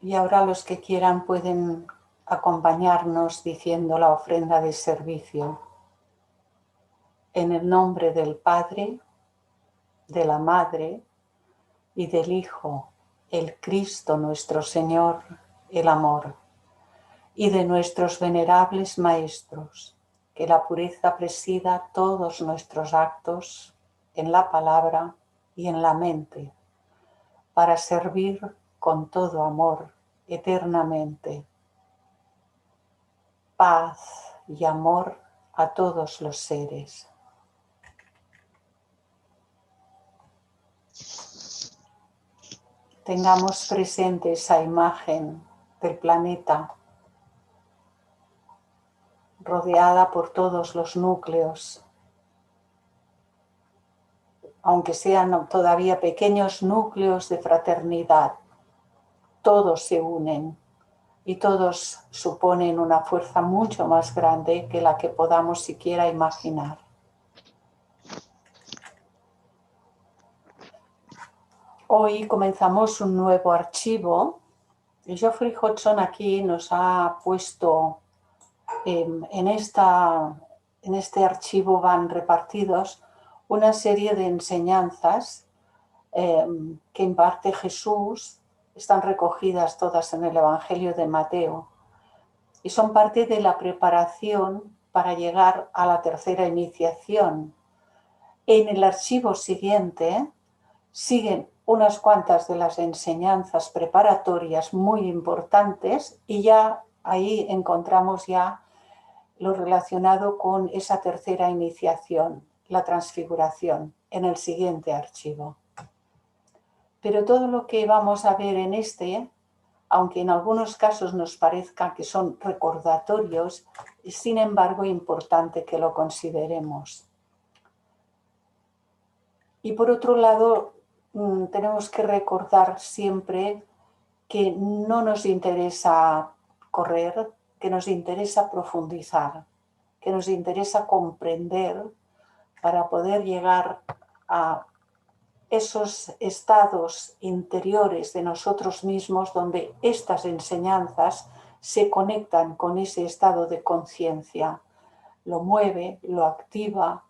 Y ahora los que quieran pueden acompañarnos diciendo la ofrenda de servicio. En el nombre del Padre, de la Madre y del Hijo, el Cristo nuestro Señor, el amor, y de nuestros venerables maestros, que la pureza presida todos nuestros actos en la palabra y en la mente, para servir con todo amor eternamente. Paz y amor a todos los seres. Tengamos presente esa imagen del planeta rodeada por todos los núcleos, aunque sean todavía pequeños núcleos de fraternidad, todos se unen y todos suponen una fuerza mucho más grande que la que podamos siquiera imaginar. Hoy comenzamos un nuevo archivo y Geoffrey Hodgson aquí nos ha puesto en este archivo van repartidos una serie de enseñanzas que imparte Jesús, están recogidas todas en el Evangelio de Mateo y son parte de la preparación para llegar a la tercera iniciación. En el archivo siguiente siguen unas cuantas de las enseñanzas preparatorias muy importantes y ya ahí encontramos ya lo relacionado con esa tercera iniciación, la transfiguración, en el siguiente archivo. Pero todo lo que vamos a ver en este, aunque en algunos casos nos parezca que son recordatorios, es sin embargo importante que lo consideremos. Y por otro lado, tenemos que recordar siempre que no nos interesa correr, que nos interesa profundizar, que nos interesa comprender para poder llegar a esos estados interiores de nosotros mismos donde estas enseñanzas se conectan con ese estado de conciencia, lo mueve, lo activa,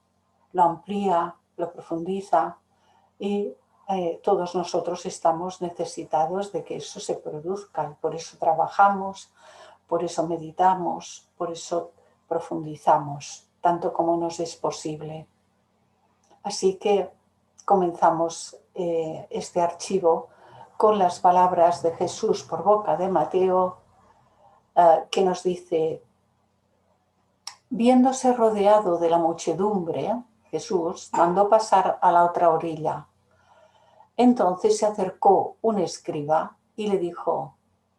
lo amplía, lo profundiza y todos nosotros estamos necesitados de que eso se produzca. Por eso trabajamos, por eso meditamos, por eso profundizamos, tanto como nos es posible. Así que comenzamos este archivo con las palabras de Jesús por boca de Mateo, que nos dice: viéndose rodeado de la muchedumbre, Jesús mandó pasar a la otra orilla. Entonces se acercó un escriba y le dijo: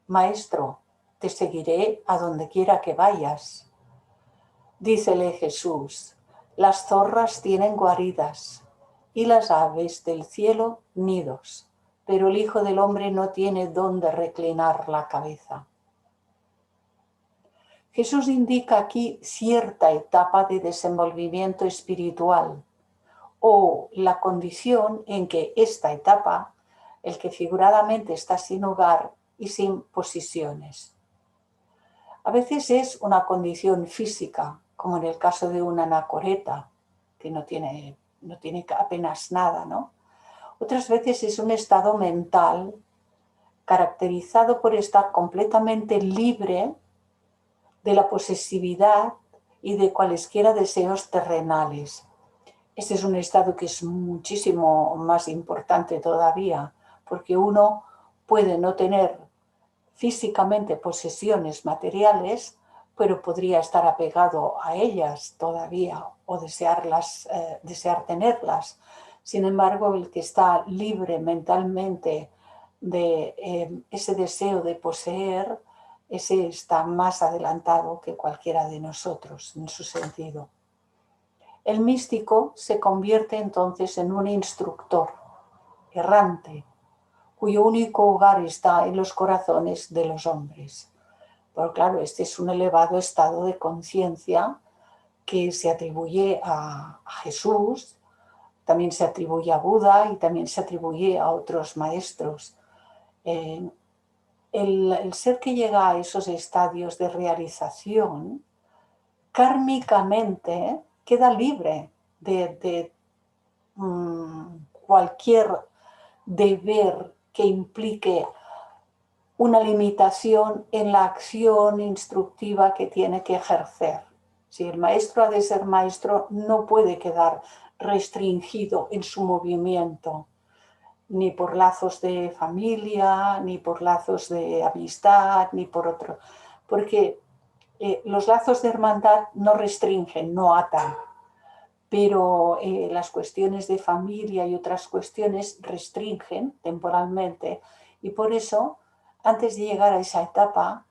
Maestro, te seguiré a donde quiera que vayas. Dícele Jesús: las zorras tienen guaridas y las aves del cielo nidos, pero el Hijo del Hombre no tiene dónde reclinar la cabeza. Jesús indica aquí cierta etapa de desenvolvimiento espiritual o la condición en que esta etapa, el que figuradamente está sin hogar y sin posesiones. A veces es una condición física, como en el caso de una anacoreta, que no tiene apenas nada, ¿no? Otras veces es un estado mental caracterizado por estar completamente libre de la posesividad y de cualesquiera deseos terrenales. Este es un estado que es muchísimo más importante todavía, porque uno puede no tener físicamente posesiones materiales, pero podría estar apegado a ellas todavía o desear tenerlas. Sin embargo, el que está libre mentalmente de ese deseo de poseer, ese está más adelantado que cualquiera de nosotros en su sentido. El místico se convierte entonces en un instructor errante, cuyo único hogar está en los corazones de los hombres. Pero claro, este es un elevado estado de conciencia que se atribuye a Jesús, también se atribuye a Buda y también se atribuye a otros maestros. el ser que llega a esos estadios de realización, kármicamente queda libre de cualquier deber que implique una limitación en la acción instructiva que tiene que ejercer. Si el maestro ha de ser maestro, no puede quedar restringido en su movimiento, ni por lazos de familia, ni por lazos de amistad, ni por otro. Porque los lazos de hermandad no restringen, no atan, pero las cuestiones de familia y otras cuestiones restringen temporalmente, y por eso, antes de llegar a esa etapa,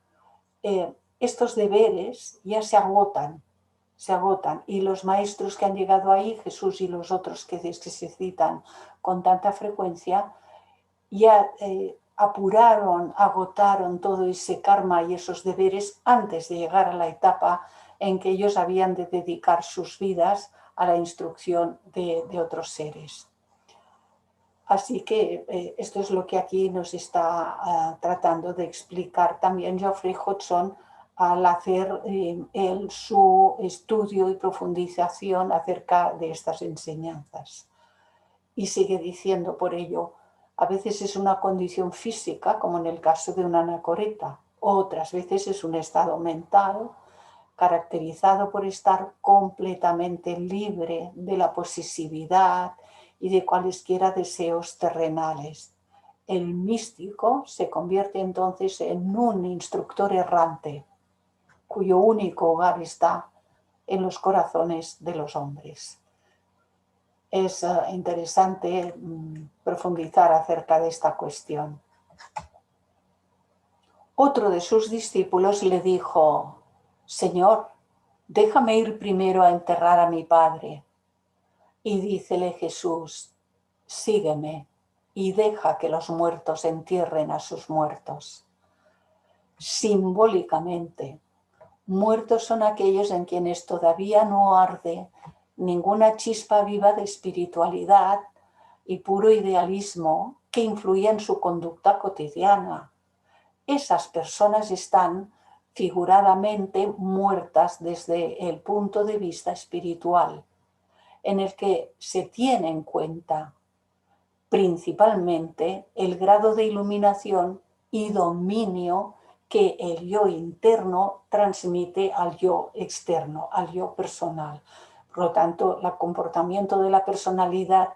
estos deberes ya se agotan, y los maestros que han llegado ahí, Jesús y los otros que se citan con tanta frecuencia, ya apuraron, agotaron todo ese karma y esos deberes antes de llegar a la etapa en que ellos habían de dedicar sus vidas a la instrucción de otros seres. Así que esto es lo que aquí nos está tratando de explicar también Geoffrey Hodgson al hacer su estudio y profundización acerca de estas enseñanzas. Y sigue diciendo por ello, a veces es una condición física, como en el caso de una anacoreta, otras veces es un estado mental caracterizado por estar completamente libre de la posesividad y de cualesquiera deseos terrenales. El místico se convierte entonces en un instructor errante, cuyo único hogar está en los corazones de los hombres. Es interesante profundizar acerca de esta cuestión. Otro de sus discípulos le dijo: Señor, déjame ir primero a enterrar a mi padre. Y dícele Jesús: sígueme y deja que los muertos entierren a sus muertos. Simbólicamente, muertos son aquellos en quienes todavía no arde ninguna chispa viva de espiritualidad y puro idealismo que influya en su conducta cotidiana. Esas personas están figuradamente muertas desde el punto de vista espiritual, en el que se tiene en cuenta principalmente el grado de iluminación y dominio que el yo interno transmite al yo externo, al yo personal. Por lo tanto, el comportamiento de la personalidad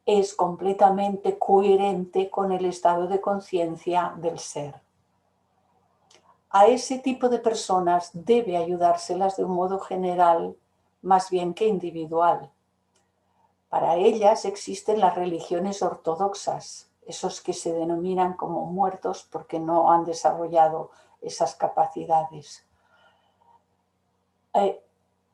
es completamente coherente con el estado de conciencia del ser. A ese tipo de personas debe ayudárselas de un modo general, más bien que individual. Para ellas existen las religiones ortodoxas, esos que se denominan como muertos porque no han desarrollado esas capacidades.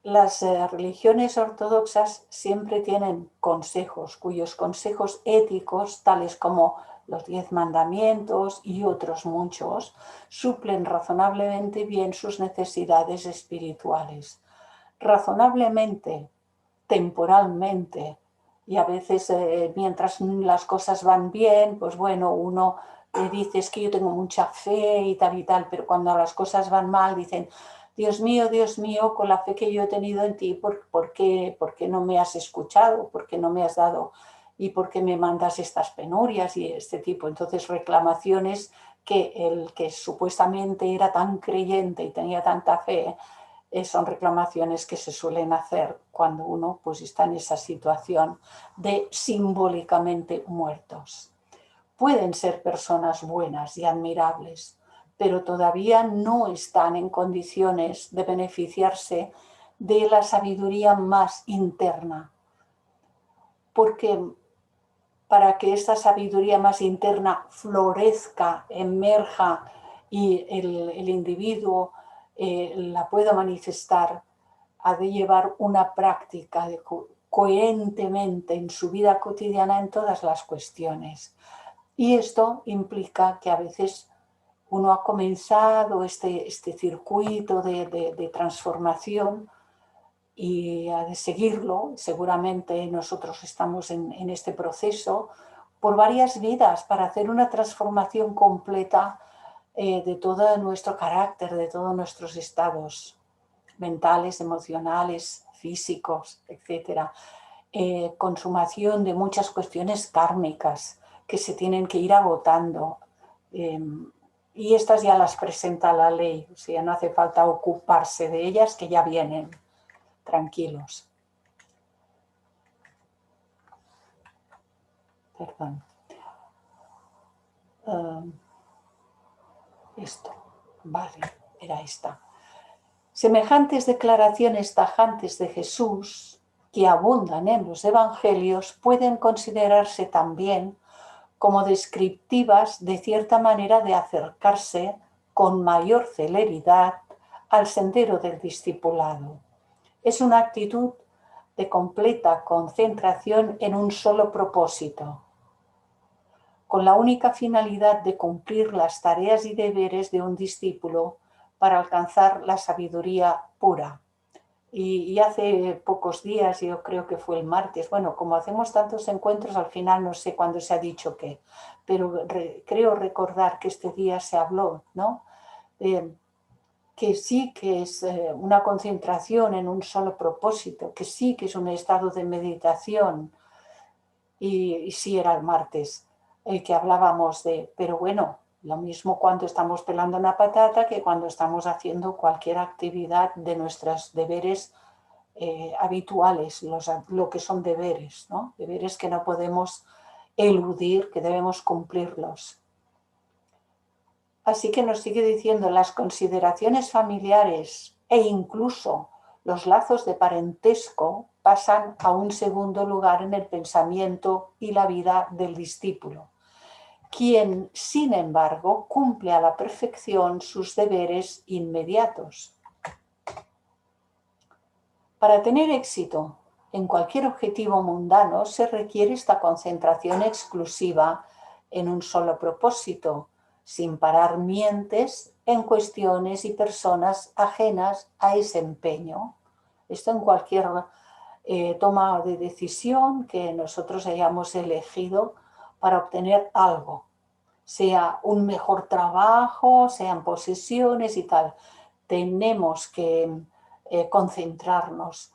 Las religiones ortodoxas siempre tienen consejos, cuyos consejos éticos, tales como los 10 mandamientos y otros muchos, suplen razonablemente bien sus necesidades espirituales. Razonablemente, temporalmente, y a veces mientras las cosas van bien, pues bueno, uno dice es que yo tengo mucha fe y tal, pero cuando las cosas van mal dicen: Dios mío, con la fe que yo he tenido en ti, ¿por qué no me has escuchado? ¿Por qué no me has dado? ¿Y por qué me mandas estas penurias y este tipo? Entonces, reclamaciones que el que supuestamente era tan creyente y tenía tanta fe, son reclamaciones que se suelen hacer cuando uno pues está en esa situación de simbólicamente muertos. Pueden ser personas buenas y admirables, pero todavía no están en condiciones de beneficiarse de la sabiduría más interna. Porque para que esta sabiduría más interna florezca, emerja y el individuo la pueda manifestar, ha de llevar una práctica coherentemente en su vida cotidiana en todas las cuestiones. Y esto implica que a veces uno ha comenzado este circuito de transformación y ha de seguirlo. Seguramente nosotros estamos en este proceso por varias vidas para hacer una transformación completa de todo nuestro carácter, de todos nuestros estados mentales, emocionales, físicos, etcétera. Consumación de muchas cuestiones kármicas que se tienen que ir agotando. Y estas ya las presenta la ley, o sea, no hace falta ocuparse de ellas, que ya vienen, tranquilos. Perdón. Esto, vale, era esta. Semejantes declaraciones tajantes de Jesús, que abundan en los evangelios, pueden considerarse también como descriptivas de cierta manera de acercarse con mayor celeridad al sendero del discipulado. Es una actitud de completa concentración en un solo propósito, con la única finalidad de cumplir las tareas y deberes de un discípulo para alcanzar la sabiduría pura. Y hace pocos días, yo creo que fue el martes, bueno, como hacemos tantos encuentros, al final no sé cuándo se ha dicho qué, pero creo recordar que este día se habló, ¿no? Que sí que es una concentración en un solo propósito, que sí que es un estado de meditación, y sí era el martes el que hablábamos de, pero bueno, lo mismo cuando estamos pelando una patata que cuando estamos haciendo cualquier actividad de nuestros deberes habituales, lo que son deberes, ¿no? Deberes que no podemos eludir, que debemos cumplirlos. Así que nos sigue diciendo, las consideraciones familiares e incluso los lazos de parentesco pasan a un segundo lugar en el pensamiento y la vida del discípulo, quien, sin embargo, cumple a la perfección sus deberes inmediatos. Para tener éxito en cualquier objetivo mundano se requiere esta concentración exclusiva en un solo propósito, sin parar mientes en cuestiones y personas ajenas a ese empeño. Esto en cualquier toma de decisión que nosotros hayamos elegido para obtener algo, sea un mejor trabajo, sean posesiones y tal. Tenemos que concentrarnos,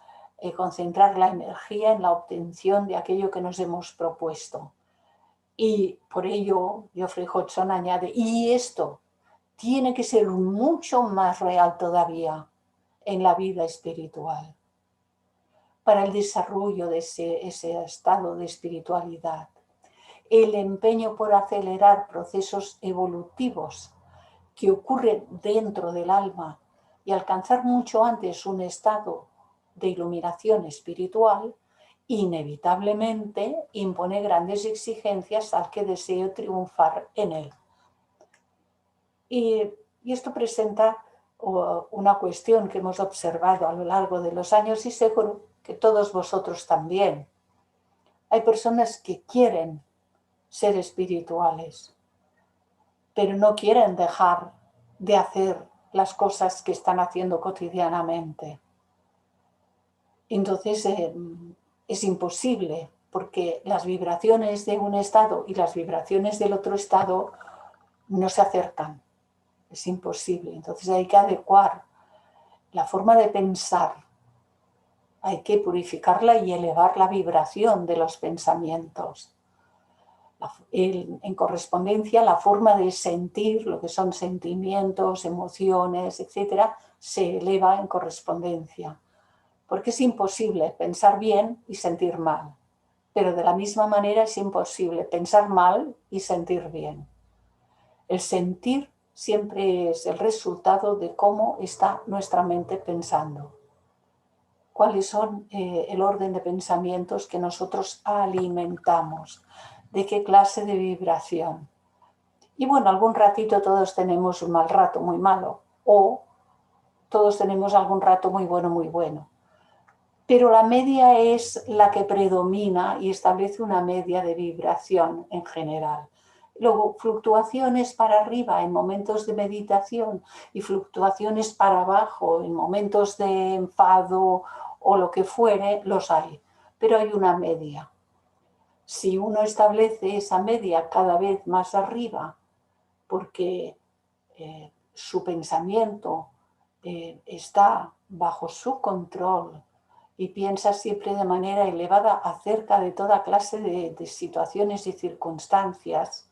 concentrar la energía en la obtención de aquello que nos hemos propuesto. Y por ello, Geoffrey Hodgson añade, y esto tiene que ser mucho más real todavía en la vida espiritual, para el desarrollo de ese estado de espiritualidad. El empeño por acelerar procesos evolutivos que ocurren dentro del alma y alcanzar mucho antes un estado de iluminación espiritual, inevitablemente impone grandes exigencias al que desee triunfar en él. Y esto presenta una cuestión que hemos observado a lo largo de los años y seguro que todos vosotros también. Hay personas que quieren ser espirituales, pero no quieren dejar de hacer las cosas que están haciendo cotidianamente. Entonces es imposible, porque las vibraciones de un estado y las vibraciones del otro estado no se acercan. Es imposible. Entonces hay que adecuar la forma de pensar. Hay que purificarla y elevar la vibración de los pensamientos. En correspondencia, la forma de sentir, lo que son sentimientos, emociones, etcétera, se eleva en correspondencia. Porque es imposible pensar bien y sentir mal. Pero de la misma manera es imposible pensar mal y sentir bien. El sentir siempre es el resultado de cómo está nuestra mente pensando. Cuáles son el orden de pensamientos que nosotros alimentamos, de qué clase de vibración. Y bueno, algún ratito todos tenemos un mal rato muy malo, o todos tenemos algún rato muy bueno, muy bueno. Pero la media es la que predomina y establece una media de vibración en general. Luego, fluctuaciones para arriba en momentos de meditación y fluctuaciones para abajo en momentos de enfado o lo que fuere, los hay. Pero hay una media. Si uno establece esa media cada vez más arriba, porque su pensamiento está bajo su control y piensa siempre de manera elevada acerca de toda clase de situaciones y circunstancias,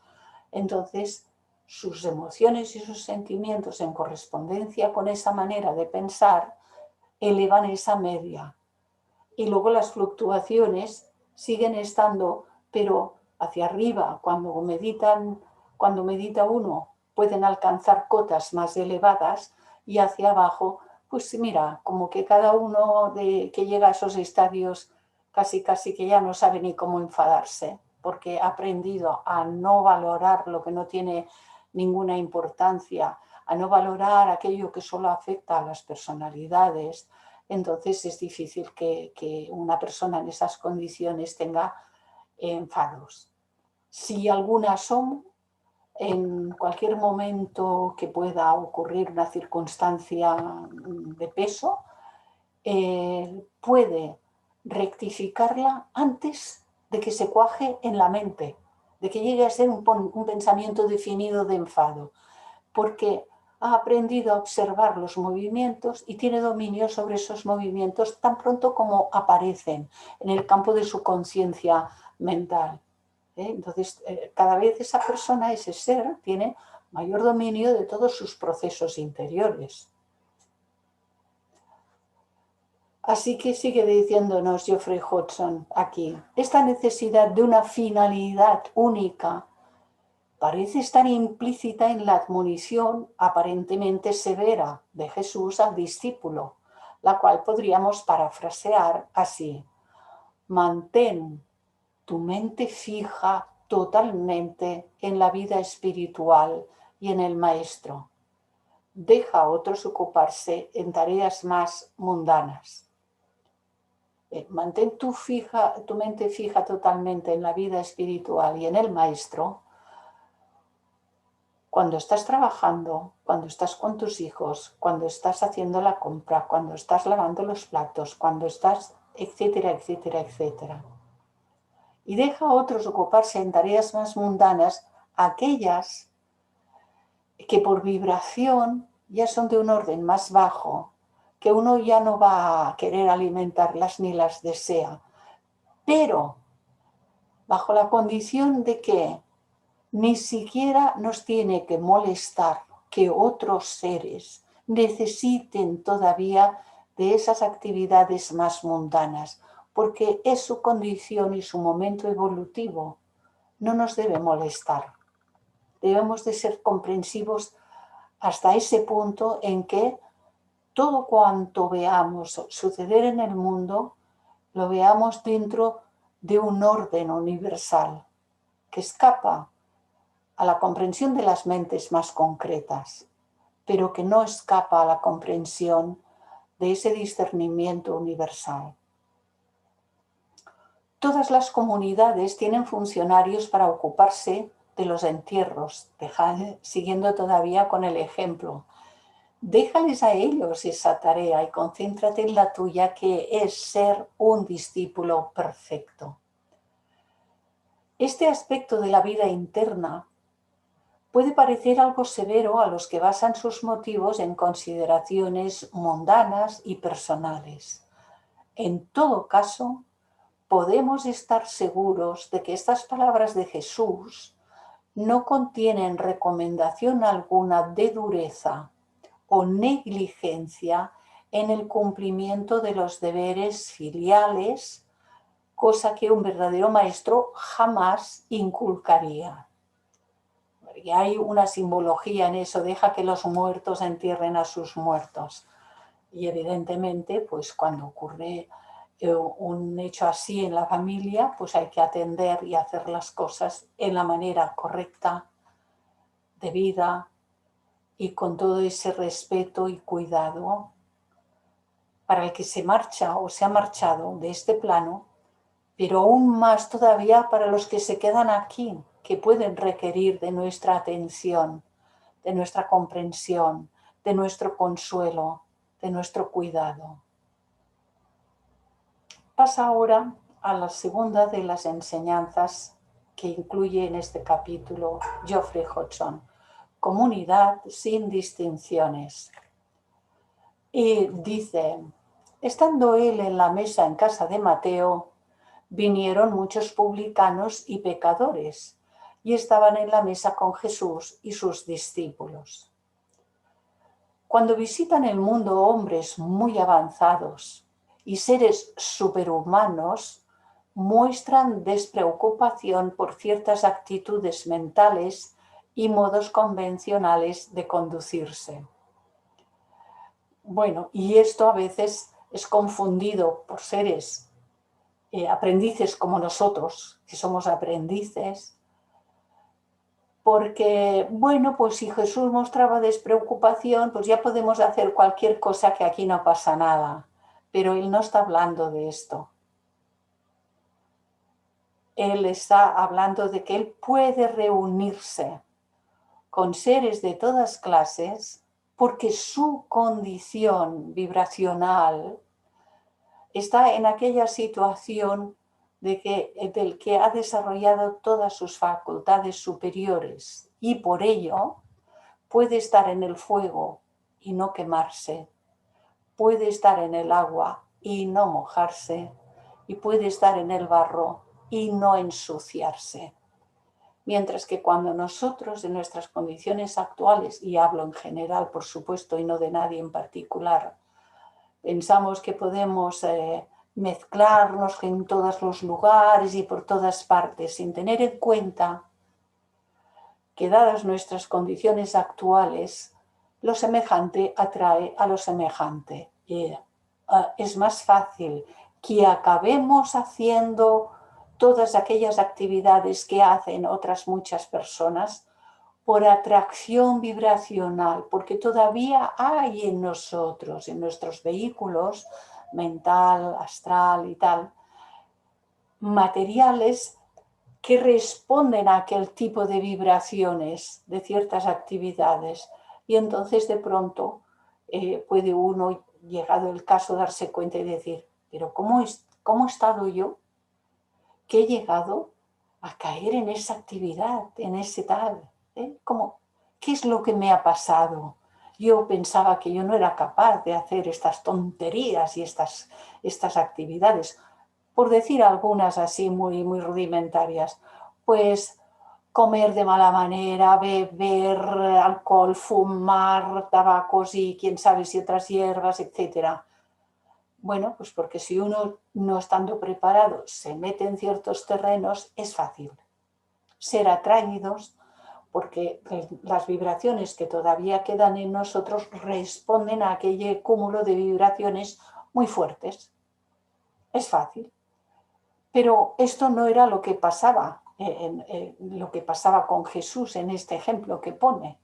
entonces sus emociones y sus sentimientos en correspondencia con esa manera de pensar elevan esa media. Y luego las fluctuaciones siguen estando, pero hacia arriba, cuando medita uno, pueden alcanzar cotas más elevadas, y hacia abajo, pues mira, como que cada uno que llega a esos estadios casi que ya no sabe ni cómo enfadarse, porque ha aprendido a no valorar lo que no tiene ninguna importancia, a no valorar aquello que solo afecta a las personalidades. Entonces es difícil que una persona en esas condiciones tenga enfados. Si algunas son, en cualquier momento que pueda ocurrir una circunstancia de peso, puede rectificarla antes de que se cuaje en la mente, de que llegue a ser un pensamiento definido de enfado, porque ha aprendido a observar los movimientos y tiene dominio sobre esos movimientos tan pronto como aparecen en el campo de su conciencia mental. Entonces, cada vez esa persona, ese ser, tiene mayor dominio de todos sus procesos interiores. Así que sigue diciéndonos Geoffrey Hodgson aquí, esta necesidad de una finalidad única parece estar implícita en la admonición aparentemente severa de Jesús al discípulo, la cual podríamos parafrasear así: mantén tu mente fija totalmente en la vida espiritual y en el Maestro. Deja a otros ocuparse en tareas más mundanas. Mantén tu mente fija totalmente en la vida espiritual y en el Maestro. Cuando estás trabajando, cuando estás con tus hijos, cuando estás haciendo la compra, cuando estás lavando los platos, cuando estás, etcétera, etcétera, etcétera. Y deja a otros ocuparse en tareas más mundanas, aquellas que por vibración ya son de un orden más bajo, que uno ya no va a querer alimentarlas ni las desea, pero bajo la condición de que ni siquiera nos tiene que molestar que otros seres necesiten todavía de esas actividades más mundanas, porque es su condición y su momento evolutivo. No nos debe molestar. Debemos de ser comprensivos hasta ese punto en que todo cuanto veamos suceder en el mundo, lo veamos dentro de un orden universal que escapa a la comprensión de las mentes más concretas, pero que no escapa a la comprensión de ese discernimiento universal. Todas las comunidades tienen funcionarios para ocuparse de los entierros, siguiendo todavía con el ejemplo. Déjales a ellos esa tarea y concéntrate en la tuya, que es ser un discípulo perfecto. Este aspecto de la vida interna puede parecer algo severo a los que basan sus motivos en consideraciones mundanas y personales. En todo caso, podemos estar seguros de que estas palabras de Jesús no contienen recomendación alguna de dureza o negligencia en el cumplimiento de los deberes filiales, cosa que un verdadero maestro jamás inculcaría. Y hay una simbología en eso: deja que los muertos entierren a sus muertos. Y evidentemente, pues cuando ocurre un hecho así en la familia, pues hay que atender y hacer las cosas en la manera correcta, debida y con todo ese respeto y cuidado para el que se marcha o se ha marchado de este plano, pero aún más todavía para los que se quedan aquí, que pueden requerir de nuestra atención, de nuestra comprensión, de nuestro consuelo, de nuestro cuidado. Pasa ahora a la segunda de las enseñanzas que incluye en este capítulo Geoffrey Hodgson: comunidad sin distinciones. Y dice, estando él en la mesa en casa de Mateo, vinieron muchos publicanos y pecadores, y estaban en la mesa con Jesús y sus discípulos. Cuando visitan el mundo hombres muy avanzados y seres superhumanos, muestran despreocupación por ciertas actitudes mentales y modos convencionales de conducirse. Bueno, y esto a veces es confundido por seres aprendices como nosotros, que somos aprendices, porque, bueno, pues si Jesús mostraba despreocupación, pues ya podemos hacer cualquier cosa, que aquí no pasa nada. Pero Él no está hablando de esto. Él está hablando de que Él puede reunirse con seres de todas clases porque su condición vibracional está en aquella situación del que ha desarrollado todas sus facultades superiores y por ello puede estar en el fuego y no quemarse, puede estar en el agua y no mojarse, y puede estar en el barro y no ensuciarse. Mientras que cuando nosotros en nuestras condiciones actuales, y hablo en general por supuesto y no de nadie en particular, pensamos que podemos mezclarnos en todos los lugares y por todas partes, sin tener en cuenta que dadas nuestras condiciones actuales, lo semejante atrae a lo semejante. Y es más fácil que acabemos haciendo todas aquellas actividades que hacen otras muchas personas por atracción vibracional, porque todavía hay en nosotros, en nuestros vehículos, mental, astral y tal, materiales que responden a aquel tipo de vibraciones de ciertas actividades. Y entonces de pronto puede uno, llegado el caso, darse cuenta y decir, pero ¿cómo he estado yo? Que he llegado a caer en esa actividad, en ese tal. ¿Qué es lo que me ha pasado? Yo pensaba que yo no era capaz de hacer estas tonterías y estas actividades, por decir algunas así muy, muy rudimentarias. Pues comer de mala manera, beber alcohol, fumar tabacos y quién sabe si otras hierbas, etc. Bueno, pues porque si uno, no estando preparado, se mete en ciertos terrenos, es fácil ser atraídos, porque las vibraciones que todavía quedan en nosotros responden a aquel cúmulo de vibraciones muy fuertes. Es fácil. Pero esto no era lo que pasaba, lo que pasaba con Jesús en este ejemplo que pone.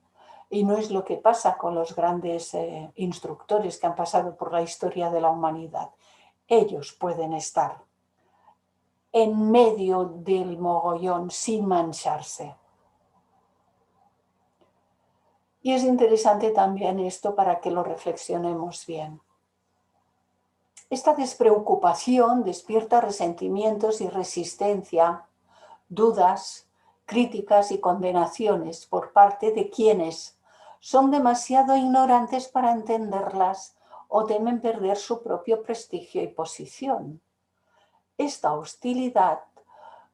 Y no es lo que pasa con los grandes instructores que han pasado por la historia de la humanidad. Ellos pueden estar en medio del mogollón sin mancharse. Y es interesante también esto para que lo reflexionemos bien. Esta despreocupación despierta resentimientos y resistencia, dudas, críticas y condenaciones por parte de quienes son demasiado ignorantes para entenderlas o temen perder su propio prestigio y posición. Esta hostilidad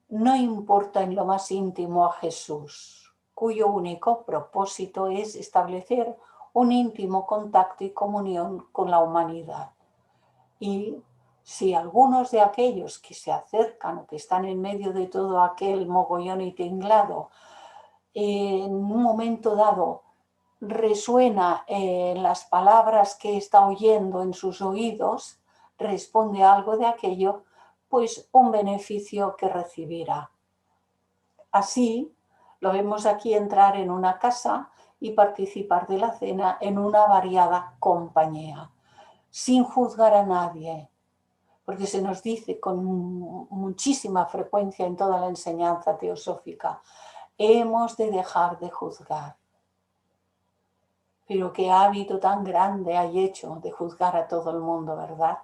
no importa en lo más íntimo a Jesús, cuyo único propósito es establecer un íntimo contacto y comunión con la humanidad. Y si algunos de aquellos que se acercan o que están en medio de todo aquel mogollón y tinglado, en un momento dado resuena en las palabras que está oyendo en sus oídos, responde a algo de aquello, pues un beneficio que recibirá. Así lo vemos aquí entrar en una casa y participar de la cena en una variada compañía, sin juzgar a nadie, porque se nos dice con muchísima frecuencia en toda la enseñanza teosófica, hemos de dejar de juzgar. Pero qué hábito tan grande hay hecho de juzgar a todo el mundo, ¿verdad?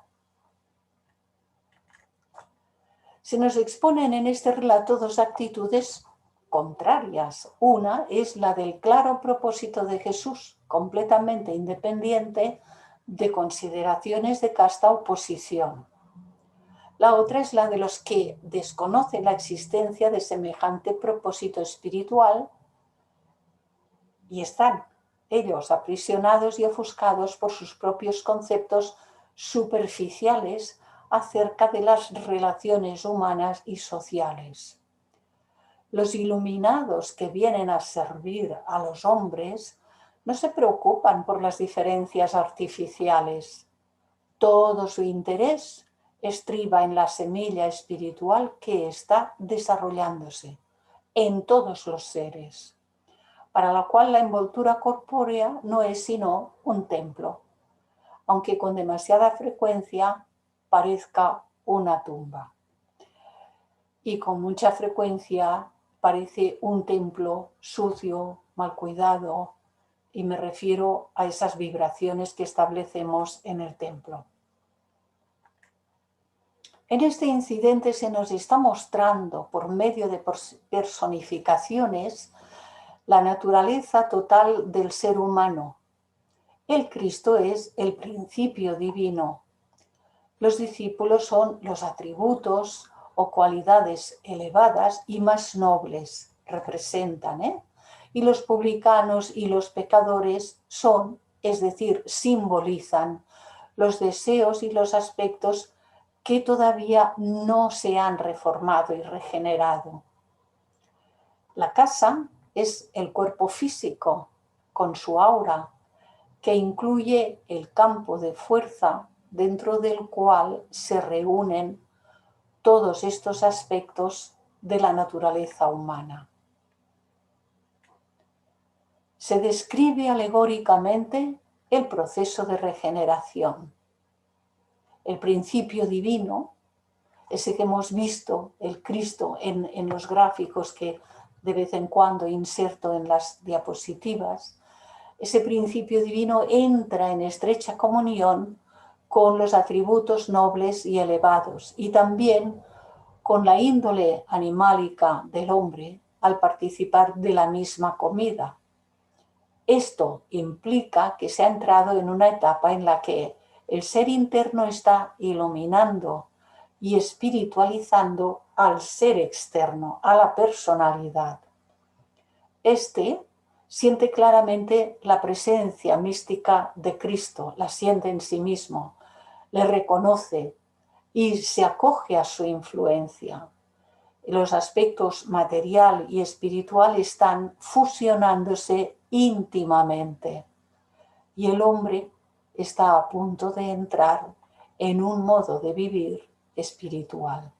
Se nos exponen en este relato dos actitudes contrarias. Una es la del claro propósito de Jesús, completamente independiente de consideraciones de casta o posición. La otra es la de los que desconocen la existencia de semejante propósito espiritual y están ellos aprisionados y ofuscados por sus propios conceptos superficiales acerca de las relaciones humanas y sociales. Los iluminados que vienen a servir a los hombres no se preocupan por las diferencias artificiales. Todo su interés estriba en la semilla espiritual que está desarrollándose en todos los seres, para la cual la envoltura corpórea no es sino un templo, aunque con demasiada frecuencia parezca una tumba. Y con mucha frecuencia parece un templo sucio, mal cuidado, y me refiero a esas vibraciones que establecemos en el templo. En este incidente se nos está mostrando, por medio de personificaciones, la naturaleza total del ser humano. El Cristo es el principio divino. Los discípulos son los atributos o cualidades elevadas y más nobles, representan, y los publicanos y los pecadores son, es decir, simbolizan los deseos y los aspectos que todavía no se han reformado y regenerado. La casa es el cuerpo físico con su aura, que incluye el campo de fuerza dentro del cual se reúnen todos estos aspectos de la naturaleza humana. Se describe alegóricamente el proceso de regeneración. El principio divino, ese que hemos visto, el Cristo, en los gráficos que de vez en cuando inserto en las diapositivas, ese principio divino entra en estrecha comunión con los atributos nobles y elevados y también con la índole animálica del hombre al participar de la misma comida. Esto implica que se ha entrado en una etapa en la que el ser interno está iluminando y espiritualizando al ser externo, a la personalidad. Este siente claramente la presencia mística de Cristo, la siente en sí mismo, le reconoce y se acoge a su influencia. Los aspectos material y espiritual están fusionándose íntimamente y el hombre está a punto de entrar en un modo de vivir espiritual.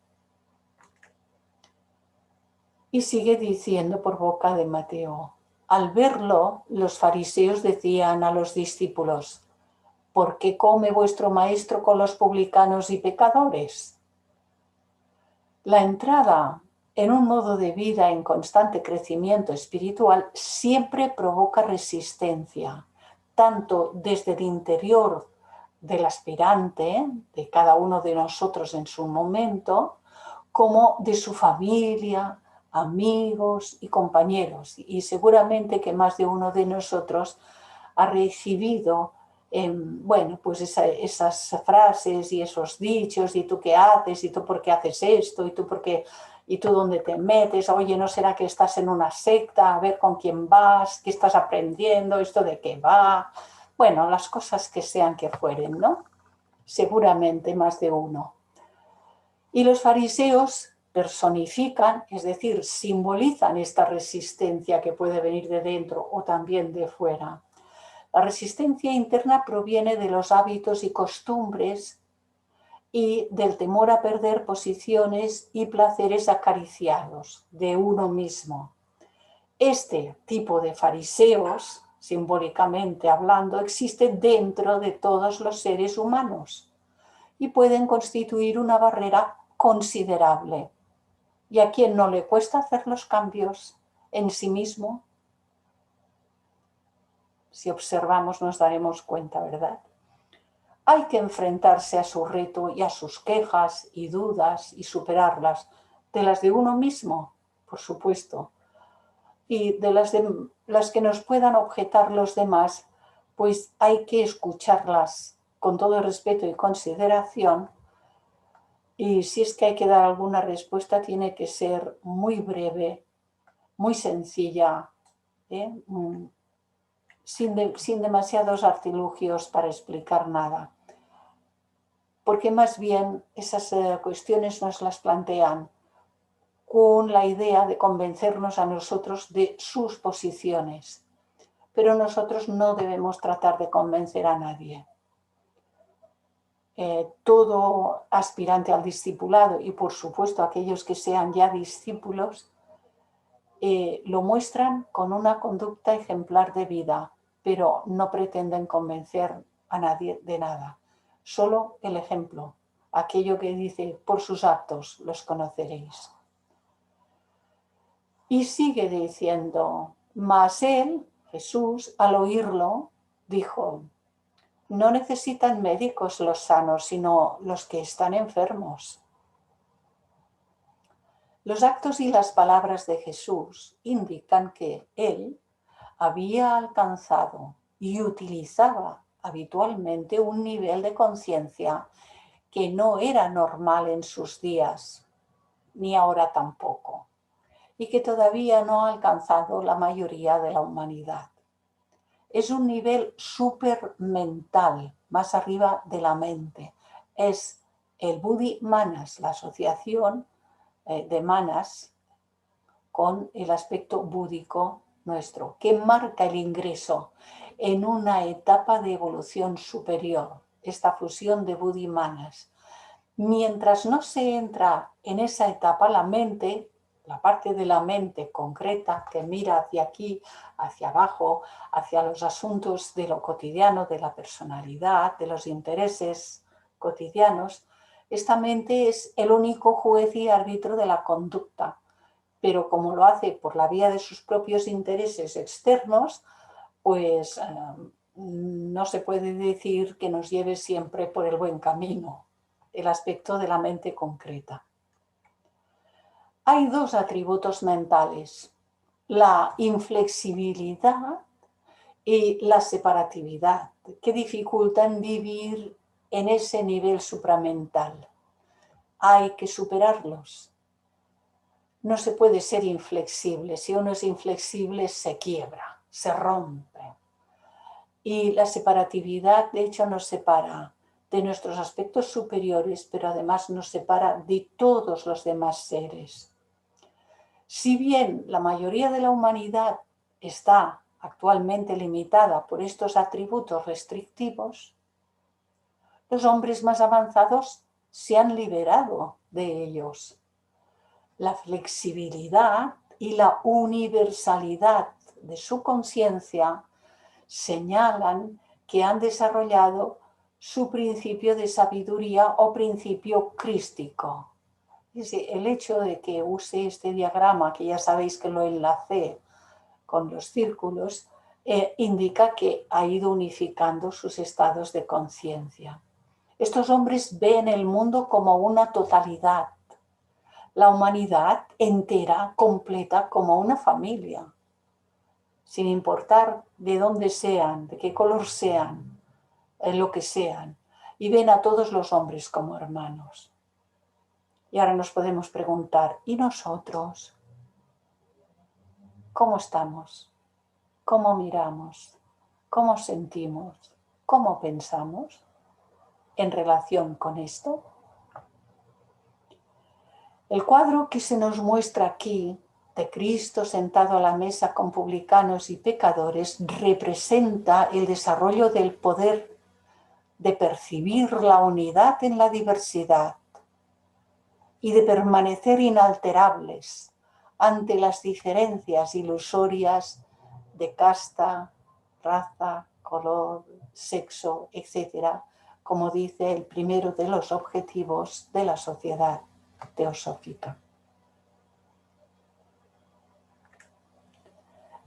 Y sigue diciendo por boca de Mateo: al verlo, los fariseos decían a los discípulos: ¿por qué come vuestro maestro con los publicanos y pecadores? La entrada en un modo de vida en constante crecimiento espiritual siempre provoca resistencia, tanto desde el interior del aspirante, de cada uno de nosotros en su momento, como de su familia, amigos y compañeros. Y seguramente que más de uno de nosotros ha recibido pues esas frases y esos dichos: ¿y tú qué haces? ¿Y tú por qué haces esto? ¿Y tú dónde te metes? Oye, ¿no será que estás en una secta? A ver con quién vas, qué estás aprendiendo, esto de qué va. Bueno, las cosas que sean que fueren, ¿no? Seguramente más de uno. Y los fariseos personifican, es decir, simbolizan esta resistencia que puede venir de dentro o también de fuera. La resistencia interna proviene de los hábitos y costumbres y del temor a perder posiciones y placeres acariciados de uno mismo. Este tipo de fariseos, simbólicamente hablando, existe dentro de todos los seres humanos y pueden constituir una barrera considerable. ¿Y a quién no le cuesta hacer los cambios en sí mismo? Si observamos nos daremos cuenta, ¿verdad? Hay que enfrentarse a su reto y a sus quejas y dudas y superarlas. De las de uno mismo, por supuesto, y de las que nos puedan objetar los demás, pues hay que escucharlas con todo respeto y consideración, y si es que hay que dar alguna respuesta, tiene que ser muy breve, muy sencilla, sin demasiados artilugios para explicar nada. Porque más bien esas cuestiones nos las plantean con la idea de convencernos a nosotros de sus posiciones. Pero nosotros no debemos tratar de convencer a nadie. Todo aspirante al discipulado, y por supuesto aquellos que sean ya discípulos, lo muestran con una conducta ejemplar de vida, pero no pretenden convencer a nadie de nada. Solo el ejemplo, aquello que dice, por sus actos los conoceréis. Y sigue diciendo, mas él, Jesús, al oírlo, dijo, no necesitan médicos los sanos, sino los que están enfermos. Los actos y las palabras de Jesús indican que él había alcanzado y utilizaba habitualmente un nivel de conciencia que no era normal en sus días, ni ahora tampoco, y que todavía no ha alcanzado la mayoría de la humanidad. Es un nivel supermental, más arriba de la mente. Es el Buddhi Manas, la asociación de manas con el aspecto búdico nuestro, que marca el ingreso en una etapa de evolución superior, esta fusión de Buddhi Manas. Mientras no se entra en esa etapa, la mente, la parte de la mente concreta que mira hacia aquí, hacia abajo, hacia los asuntos de lo cotidiano, de la personalidad, de los intereses cotidianos, esta mente es el único juez y árbitro de la conducta, pero como lo hace por la vía de sus propios intereses externos, pues no se puede decir que nos lleve siempre por el buen camino, el aspecto de la mente concreta. Hay dos atributos mentales, la inflexibilidad y la separatividad, que dificultan vivir en ese nivel supramental. Hay que superarlos. No se puede ser inflexible. Si uno es inflexible, se quiebra, se rompe. Y la separatividad, de hecho, nos separa de nuestros aspectos superiores, pero además nos separa de todos los demás seres. Si bien la mayoría de la humanidad está actualmente limitada por estos atributos restrictivos, los hombres más avanzados se han liberado de ellos. La flexibilidad y la universalidad de su conciencia señalan que han desarrollado su principio de sabiduría o principio crístico. El hecho de que use este diagrama, que ya sabéis que lo enlacé con los círculos, indica que ha ido unificando sus estados de conciencia. Estos hombres ven el mundo como una totalidad, la humanidad entera, completa, como una familia, sin importar de dónde sean, de qué color sean, lo que sean, y ven a todos los hombres como hermanos. Y ahora nos podemos preguntar, ¿y nosotros? ¿Cómo estamos? ¿Cómo miramos? ¿Cómo sentimos? ¿Cómo pensamos en relación con esto? El cuadro que se nos muestra aquí de Cristo sentado a la mesa con publicanos y pecadores representa el desarrollo del poder de percibir la unidad en la diversidad y de permanecer inalterables ante las diferencias ilusorias de casta, raza, color, sexo, etc., como dice el primero de los objetivos de la sociedad teosófica.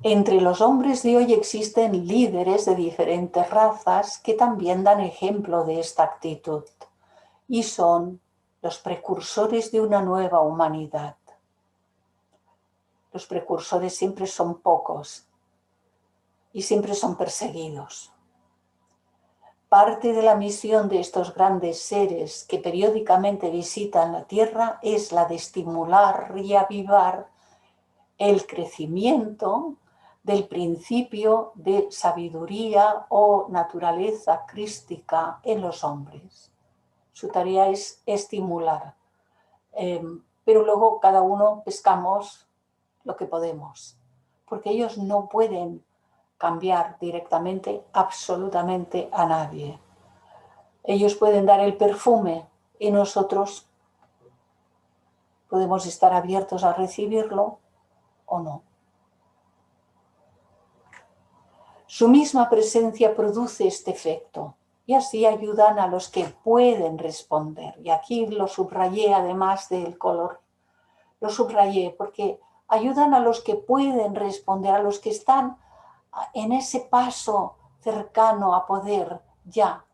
Entre los hombres de hoy existen líderes de diferentes razas que también dan ejemplo de esta actitud y son los precursores de una nueva humanidad. Los precursores siempre son pocos y siempre son perseguidos. Parte de la misión de estos grandes seres que periódicamente visitan la Tierra es la de estimular y avivar el crecimiento del principio de sabiduría o naturaleza crística en los hombres. Su tarea es estimular, pero luego cada uno pescamos lo que podemos, porque ellos no pueden cambiar directamente absolutamente a nadie. Ellos pueden dar el perfume y nosotros podemos estar abiertos a recibirlo o no. Su misma presencia produce este efecto y así ayudan a los que pueden responder. Y aquí lo subrayé además del color. Lo subrayé porque ayudan a los que pueden responder, a los que están en ese paso cercano a poder ya.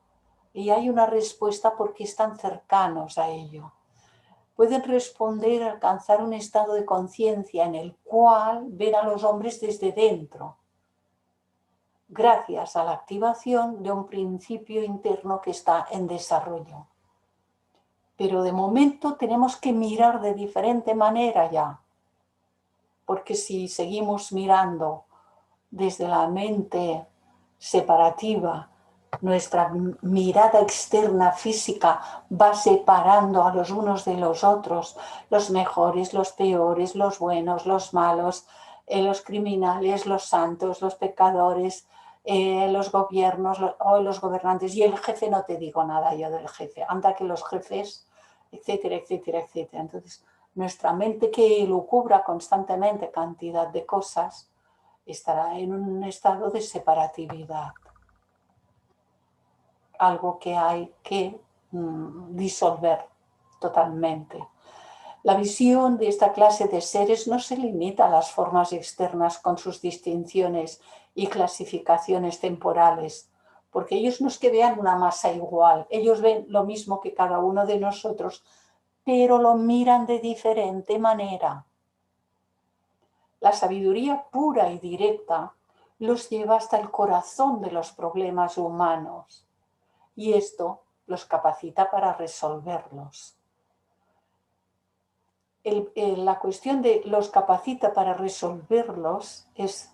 Y hay una respuesta porque están cercanos a ello. Pueden responder, alcanzar un estado de conciencia en el cual ven a los hombres desde dentro, gracias a la activación de un principio interno que está en desarrollo. Pero de momento tenemos que mirar de diferente manera ya, porque si seguimos mirando desde la mente separativa, nuestra mirada externa física va separando a los unos de los otros, los mejores, los peores, los buenos, los malos, los criminales, los santos, los pecadores, los gobiernos, los gobernantes, y el jefe, no te digo nada yo del jefe, anda que los jefes, etcétera, etcétera, etcétera. Entonces, nuestra mente que lucubra constantemente cantidad de cosas estará en un estado de separatividad, algo que hay que disolver totalmente. La visión de esta clase de seres no se limita a las formas externas con sus distinciones y clasificaciones temporales, porque ellos no es que vean una masa igual, ellos ven lo mismo que cada uno de nosotros, pero lo miran de diferente manera. La sabiduría pura y directa los lleva hasta el corazón de los problemas humanos y esto los capacita para resolverlos. La cuestión de los capacita para resolverlos es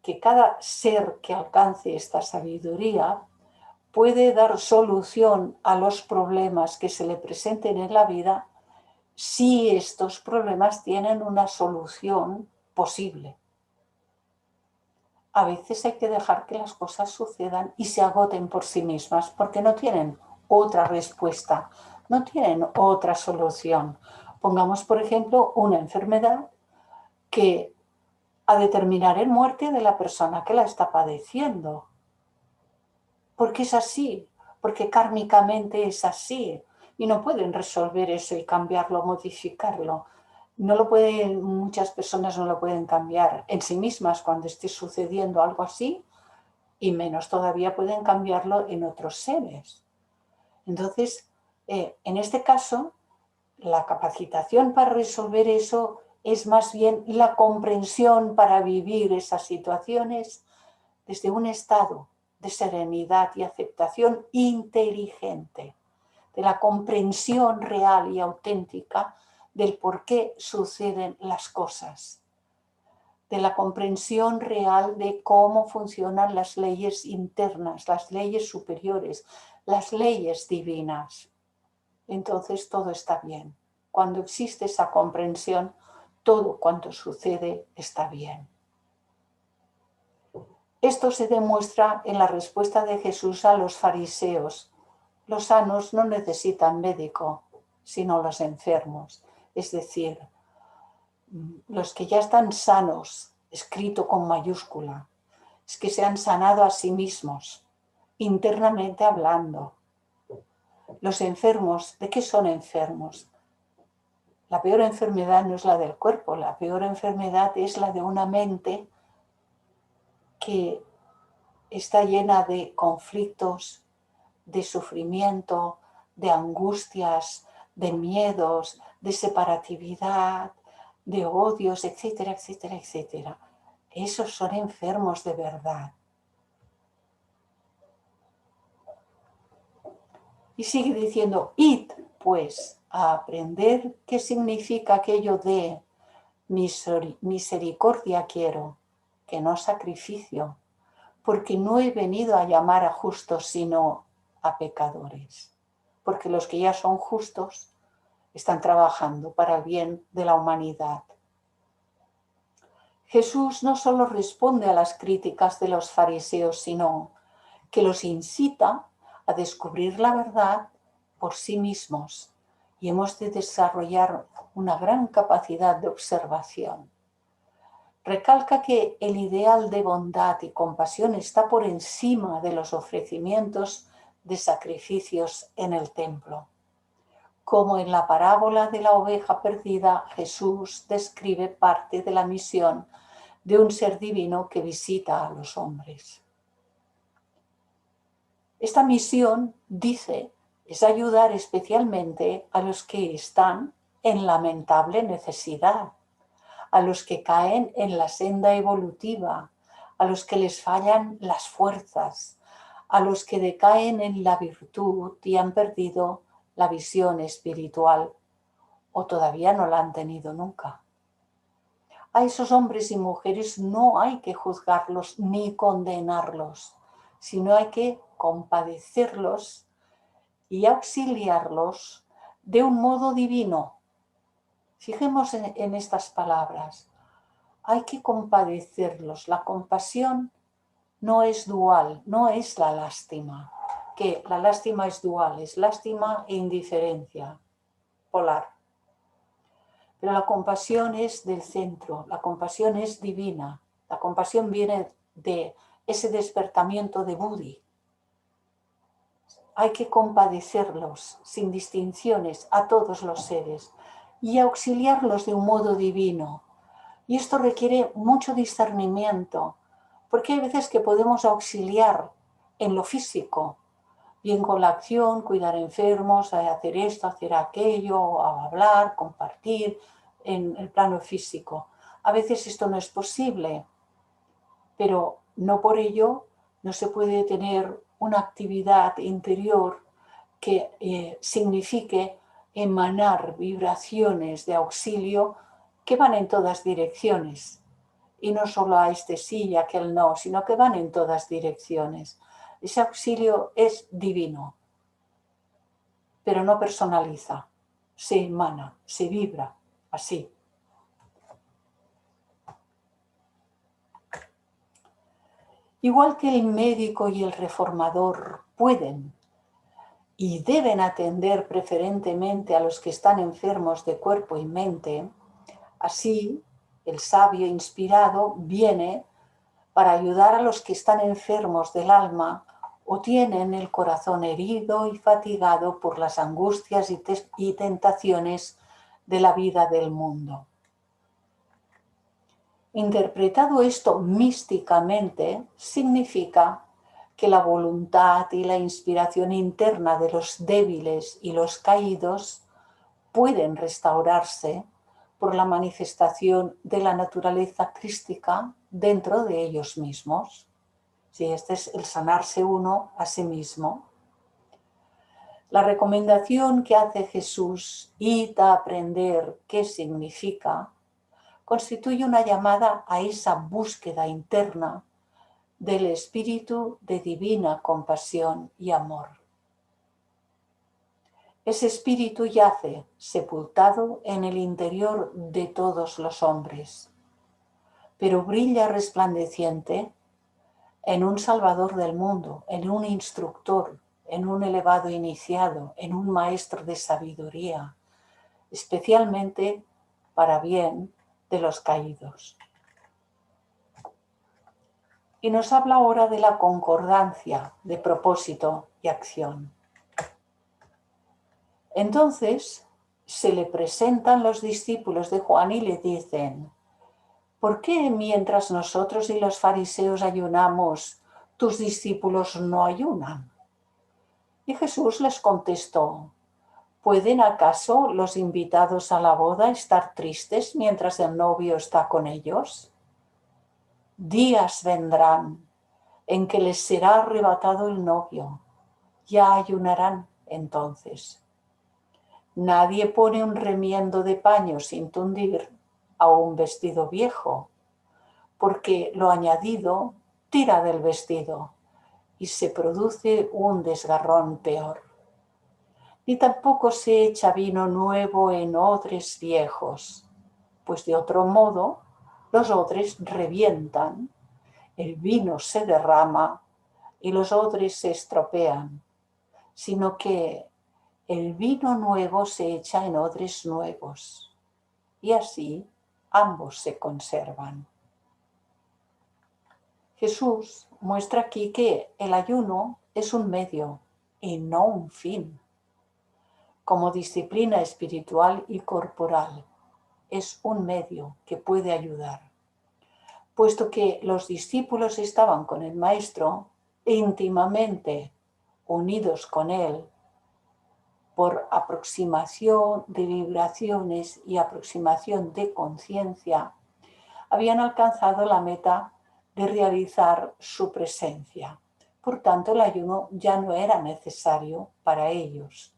que cada ser que alcance esta sabiduría puede dar solución a los problemas que se le presenten en la vida si estos problemas tienen una solución posible. A veces hay que dejar que las cosas sucedan y se agoten por sí mismas porque no tienen otra respuesta, no tienen otra solución. Pongamos, por ejemplo, una enfermedad que ha de terminar en muerte de la persona que la está padeciendo. Porque es así, porque kármicamente es así y no pueden resolver eso y cambiarlo, modificarlo. No lo pueden, muchas personas no lo pueden cambiar en sí mismas cuando esté sucediendo algo así y menos todavía pueden cambiarlo en otros seres. Entonces, en este caso, la capacitación para resolver eso es más bien la comprensión para vivir esas situaciones desde un estado de serenidad y aceptación inteligente, de la comprensión real y auténtica del por qué suceden las cosas, de la comprensión real de cómo funcionan las leyes internas, las leyes superiores, las leyes divinas. Entonces todo está bien. Cuando existe esa comprensión, todo cuanto sucede está bien. Esto se demuestra en la respuesta de Jesús a los fariseos. Los sanos no necesitan médico, sino los enfermos. Es decir, los que ya están sanos, escrito con mayúscula, es que se han sanado a sí mismos, internamente hablando. Los enfermos, ¿de qué son enfermos? La peor enfermedad no es la del cuerpo, la peor enfermedad es la de una mente que está llena de conflictos, de sufrimiento, de angustias, de miedos, de separatividad, de odios, etcétera, etcétera, etcétera. Esos son enfermos de verdad. Y sigue diciendo, id pues a aprender qué significa aquello de misericordia quiero, que no sacrificio, porque no he venido a llamar a justos sino a pecadores, porque los que ya son justos están trabajando para el bien de la humanidad. Jesús no solo responde a las críticas de los fariseos, sino que los incita a descubrir la verdad por sí mismos, y hemos de desarrollar una gran capacidad de observación. Recalca que el ideal de bondad y compasión está por encima de los ofrecimientos de sacrificios en el templo. Como en la parábola de la oveja perdida, Jesús describe parte de la misión de un ser divino que visita a los hombres. Esta misión, dice, es ayudar especialmente a los que están en lamentable necesidad, a los que caen en la senda evolutiva, a los que les fallan las fuerzas, a los que decaen en la virtud y han perdido la visión espiritual o todavía no la han tenido nunca. A esos hombres y mujeres no hay que juzgarlos ni condenarlos, sino hay que compadecerlos y auxiliarlos de un modo divino. Fijemos en estas palabras. Hay que compadecerlos. La compasión no es dual, no es la lástima. Que la lástima es dual, es lástima e indiferencia, polar. Pero la compasión es del centro, la compasión es divina. La compasión viene de ese despertamiento de Buddhi. Hay que compadecerlos sin distinciones a todos los seres y auxiliarlos de un modo divino. Y esto requiere mucho discernimiento, porque hay veces que podemos auxiliar en lo físico, bien con la acción, cuidar enfermos, hacer esto, hacer aquello, hablar, compartir en el plano físico. A veces esto no es posible, pero no por ello no se puede tener una actividad interior que signifique emanar vibraciones de auxilio que van en todas direcciones. Y no solo a este sí y a aquel no, sino que van en todas direcciones. Ese auxilio es divino, pero no personaliza, se emana, se vibra, así. Igual que el médico y el reformador pueden y deben atender preferentemente a los que están enfermos de cuerpo y mente, así el sabio inspirado viene para ayudar a los que están enfermos del alma o tienen el corazón herido y fatigado por las angustias y tentaciones de la vida del mundo. Interpretado esto místicamente, significa que la voluntad y la inspiración interna de los débiles y los caídos pueden restaurarse por la manifestación de la naturaleza crística dentro de ellos mismos. Sí, este es el sanarse uno a sí mismo. La recomendación que hace Jesús, id a aprender qué significa, constituye una llamada a esa búsqueda interna del espíritu de divina compasión y amor. Ese espíritu yace sepultado en el interior de todos los hombres, pero brilla resplandeciente en un salvador del mundo, en un instructor, en un elevado iniciado, en un maestro de sabiduría, especialmente para bien de los caídos. Y nos habla ahora de la concordancia de propósito y acción. Entonces se le presentan los discípulos de Juan y le dicen: ¿por qué mientras nosotros y los fariseos ayunamos, tus discípulos no ayunan? Y Jesús les contestó: ¿Pueden acaso los invitados a la boda estar tristes mientras el novio está con ellos? Días vendrán en que les será arrebatado el novio. Ya ayunarán entonces. Nadie pone un remiendo de paño sin tundir a un vestido viejo, porque lo añadido tira del vestido y se produce un desgarrón peor. Ni tampoco se echa vino nuevo en odres viejos, pues de otro modo los odres revientan, el vino se derrama y los odres se estropean, sino que el vino nuevo se echa en odres nuevos, y así ambos se conservan. Jesús muestra aquí que el ayuno es un medio y no un fin. Como disciplina espiritual y corporal, es un medio que puede ayudar. Puesto que los discípulos estaban con el Maestro íntimamente unidos con él por aproximación de vibraciones y aproximación de conciencia, habían alcanzado la meta de realizar su presencia. Por tanto, el ayuno ya no era necesario para ellos.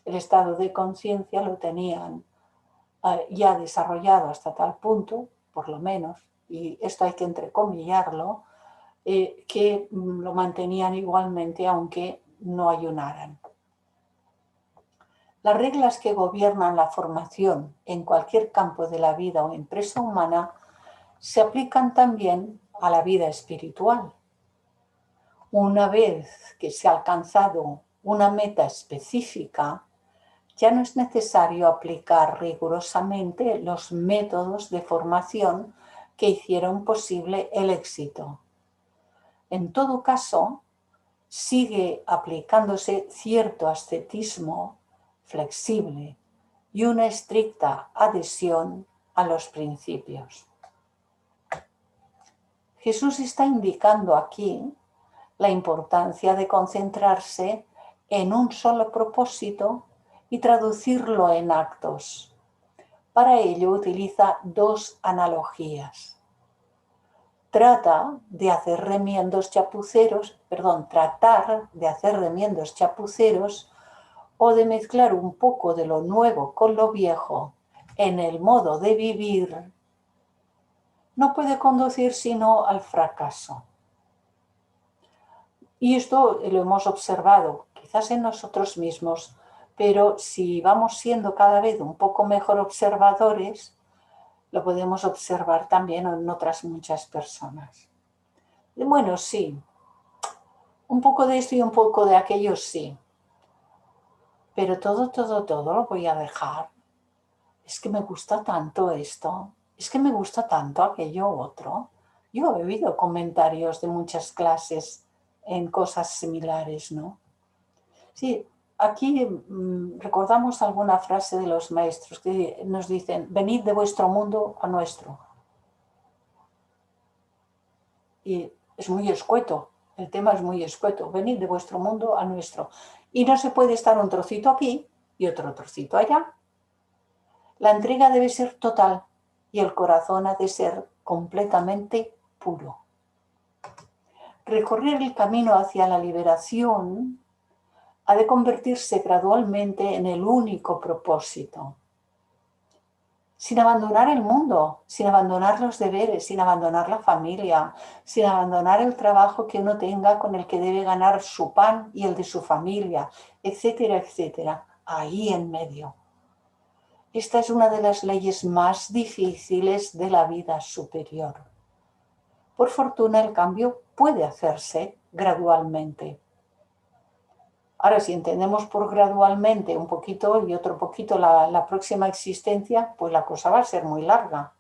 El estado de conciencia lo tenían ya desarrollado hasta tal punto, por lo menos, y esto hay que entrecomillarlo, que lo mantenían igualmente aunque no ayunaran. Las reglas que gobiernan la formación en cualquier campo de la vida o empresa humana se aplican también a la vida espiritual. Una vez que se ha alcanzado una meta específica, ya no es necesario aplicar rigurosamente los métodos de formación que hicieron posible el éxito. En todo caso, sigue aplicándose cierto ascetismo flexible y una estricta adhesión a los principios. Jesús está indicando aquí la importancia de concentrarse en un solo propósito y traducirlo en actos. Para ello utiliza dos analogías. Tratar de hacer remiendos chapuceros o de mezclar un poco de lo nuevo con lo viejo en el modo de vivir, no puede conducir sino al fracaso. Y esto lo hemos observado quizás en nosotros mismos, pero si vamos siendo cada vez un poco mejor observadores, lo podemos observar también en otras muchas personas. Bueno, sí, un poco de esto y un poco de aquello sí, pero todo lo voy a dejar. Es que me gusta tanto esto, es que me gusta tanto aquello otro. Yo he oído comentarios de muchas clases en cosas similares, ¿no? Sí, aquí recordamos alguna frase de los maestros que nos dicen, venid de vuestro mundo a nuestro. Y es muy escueto, el tema es muy escueto, venid de vuestro mundo a nuestro. Y no se puede estar un trocito aquí y otro trocito allá. La entrega debe ser total y el corazón ha de ser completamente puro. Recorrer el camino hacia la liberación ha de convertirse gradualmente en el único propósito. Sin abandonar el mundo, sin abandonar los deberes, sin abandonar la familia, sin abandonar el trabajo que uno tenga con el que debe ganar su pan y el de su familia, etcétera, etcétera, ahí en medio. Esta es una de las leyes más difíciles de la vida superior. Por fortuna, el cambio puede hacerse gradualmente. Ahora, si entendemos por gradualmente un poquito y otro poquito la próxima existencia, pues la cosa va a ser muy larga.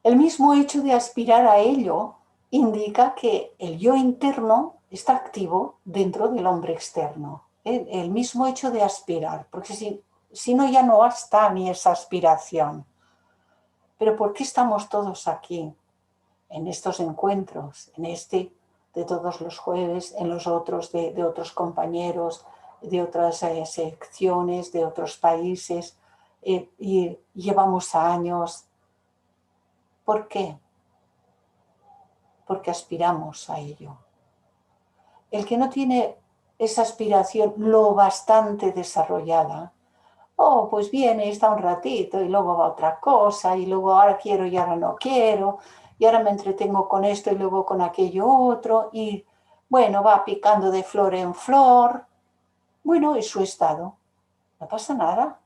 El mismo hecho de aspirar a ello indica que el yo interno está activo dentro del hombre externo. El mismo hecho de aspirar, porque si no ya no está ni esa aspiración. Pero ¿por qué estamos todos aquí, en estos encuentros, en este de todos los jueves, en los otros de otros compañeros, de otras secciones, de otros países, y llevamos años. ¿Por qué? Porque aspiramos a ello. El que no tiene esa aspiración lo bastante desarrollada, pues viene, está un ratito y luego va otra cosa y luego ahora quiero y ahora no quiero y ahora me entretengo con esto y luego con aquello otro y bueno, va picando de flor en flor. Bueno, es su estado, no pasa nada.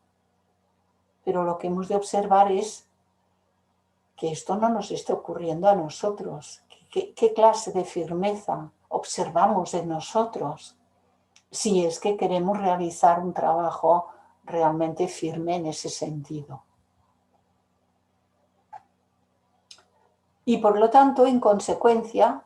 Pero lo que hemos de observar es que esto no nos esté ocurriendo a nosotros. ¿Qué clase de firmeza observamos en nosotros? Si es que queremos realizar un trabajo realmente firme en ese sentido. Y por lo tanto, en consecuencia,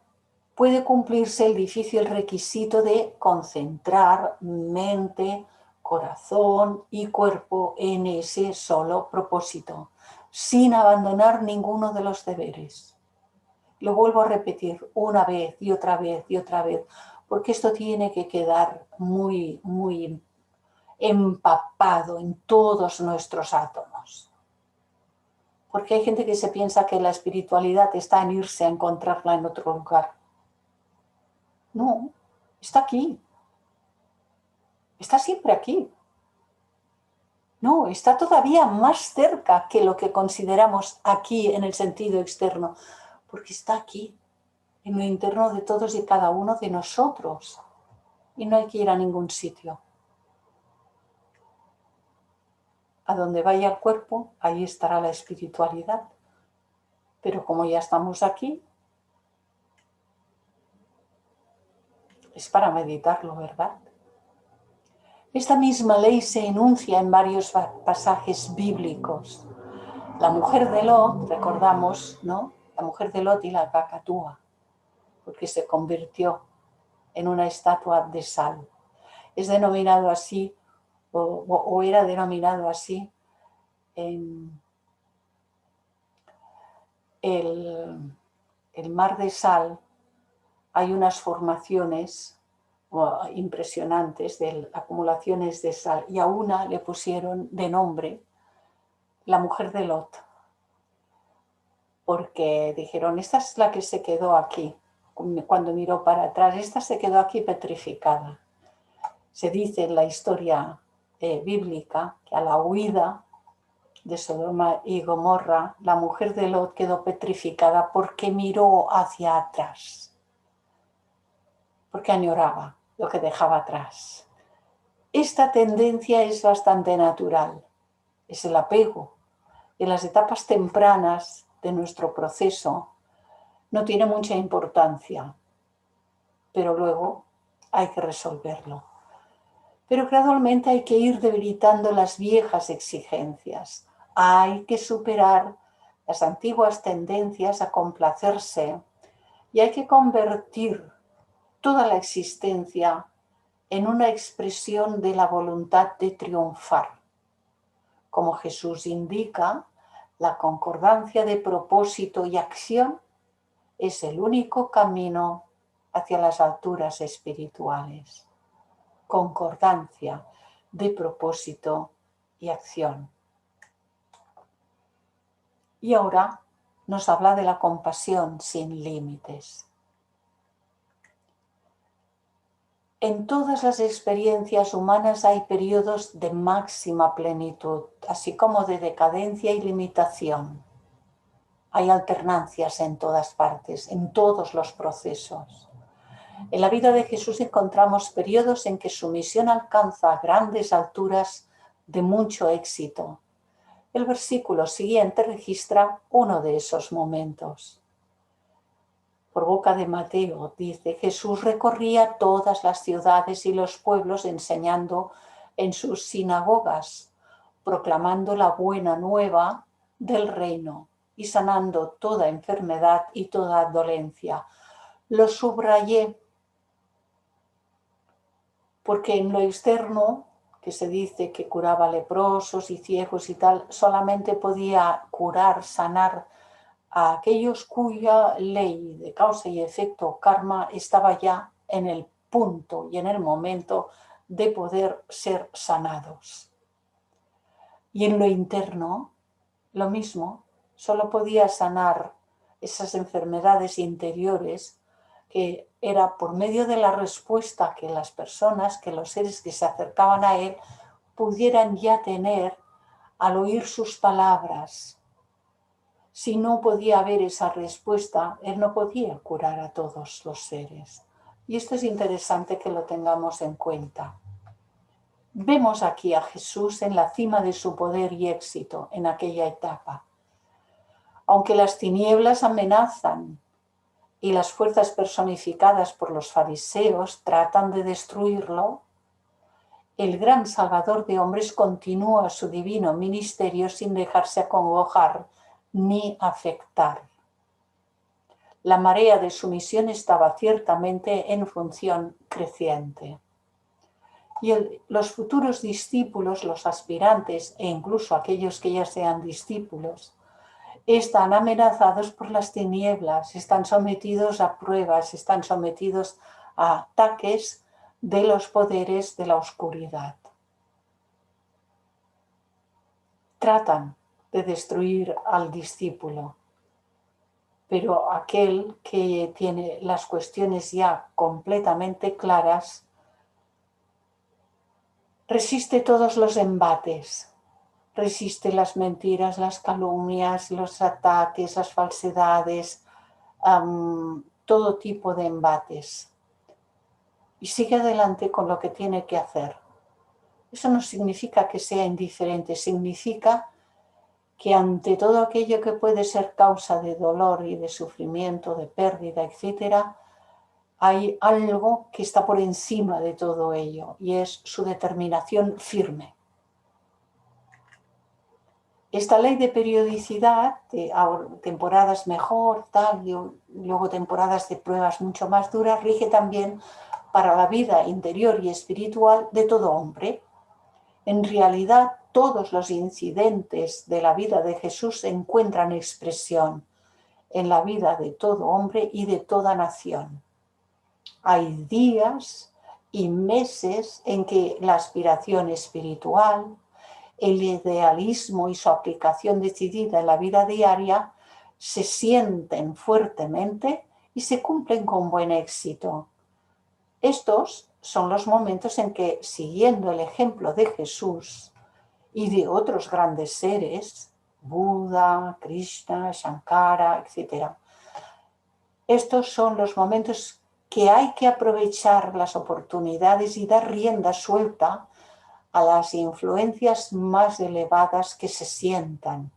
puede cumplirse el difícil requisito de concentrar mente, corazón y cuerpo en ese solo propósito, sin abandonar ninguno de los deberes. Lo vuelvo a repetir una vez y otra vez y otra vez, porque esto tiene que quedar muy, muy empapado en todos nuestros átomos. Porque hay gente que se piensa que la espiritualidad está en irse a encontrarla en otro lugar. No, está aquí. Está siempre aquí. No, está todavía más cerca que lo que consideramos aquí en el sentido externo, porque está aquí, en lo interno de todos y cada uno de nosotros. Y no hay que ir a ningún sitio. A donde vaya el cuerpo, ahí estará la espiritualidad. Pero como ya estamos aquí, es para meditarlo, ¿verdad? Esta misma ley se enuncia en varios pasajes bíblicos. La mujer de Lot, recordamos, ¿no? La mujer de Lot y la cacatúa, porque se convirtió en una estatua de sal. Es denominado así, o era denominado así, en el mar de sal. Hay unas formaciones impresionantes de acumulaciones de sal y a una le pusieron de nombre la mujer de Lot, porque dijeron, esta es la que se quedó aquí. Cuando miró para atrás, esta se quedó aquí petrificada. Se dice en la historia bíblica que a la huida de Sodoma y Gomorra, la mujer de Lot quedó petrificada porque miró hacia atrás, porque añoraba lo que dejaba atrás. Esta tendencia es bastante natural, es el apego. En las etapas tempranas de nuestro proceso no tiene mucha importancia, pero luego hay que resolverlo. Pero gradualmente hay que ir debilitando las viejas exigencias. Hay que superar las antiguas tendencias a complacerse y hay que convertir toda la existencia en una expresión de la voluntad de triunfar. Como Jesús indica, la concordancia de propósito y acción es el único camino hacia las alturas espirituales. Concordancia de propósito y acción. Y ahora nos habla de la compasión sin límites. En todas las experiencias humanas hay periodos de máxima plenitud, así como de decadencia y limitación. Hay alternancias en todas partes, en todos los procesos. En la vida de Jesús encontramos periodos en que su misión alcanza grandes alturas de mucho éxito. El versículo siguiente registra uno de esos momentos. Por boca de Mateo dice, Jesús recorría todas las ciudades y los pueblos enseñando en sus sinagogas, proclamando la buena nueva del reino y sanando toda enfermedad y toda dolencia. Lo subrayé porque en lo externo, que se dice que curaba leprosos y ciegos y tal, solamente podía curar, sanar a aquellos cuya ley de causa y efecto karma estaba ya en el punto y en el momento de poder ser sanados. Y en lo interno, lo mismo, solo podía sanar esas enfermedades interiores que era por medio de la respuesta que las personas, que los seres que se acercaban a él, pudieran ya tener al oír sus palabras. Si no podía haber esa respuesta, él no podía curar a todos los seres. Y esto es interesante que lo tengamos en cuenta. Vemos aquí a Jesús en la cima de su poder y éxito en aquella etapa. Aunque las tinieblas amenazan y las fuerzas personificadas por los fariseos tratan de destruirlo, el gran Salvador de hombres continúa su divino ministerio sin dejarse acongojar ni afectar. La marea de su misión estaba ciertamente en función creciente. Y los futuros discípulos, los aspirantes e incluso aquellos que ya sean discípulos, están amenazados por las tinieblas, están sometidos a pruebas, están sometidos a ataques de los poderes de la oscuridad. Tratan de destruir al discípulo, pero aquel que tiene las cuestiones ya completamente claras resiste todos los embates, resiste las mentiras, las calumnias, los ataques, las falsedades, todo tipo de embates. Y sigue adelante con lo que tiene que hacer. Eso no significa que sea indiferente, significa que ante todo aquello que puede ser causa de dolor y de sufrimiento, de pérdida, etc., hay algo que está por encima de todo ello y es su determinación firme. Esta ley de periodicidad, de temporadas mejor, tal, y luego temporadas de pruebas mucho más duras, rige también para la vida interior y espiritual de todo hombre. En realidad, todos los incidentes de la vida de Jesús encuentran expresión en la vida de todo hombre y de toda nación. Hay días y meses en que la aspiración espiritual, el idealismo y su aplicación decidida en la vida diaria se sienten fuertemente y se cumplen con buen éxito. Estos son los momentos en que, siguiendo el ejemplo de Jesús y de otros grandes seres, Buda, Krishna, Shankara, etc., estos son los momentos que hay que aprovechar las oportunidades y dar rienda suelta a las influencias más elevadas que se sientan.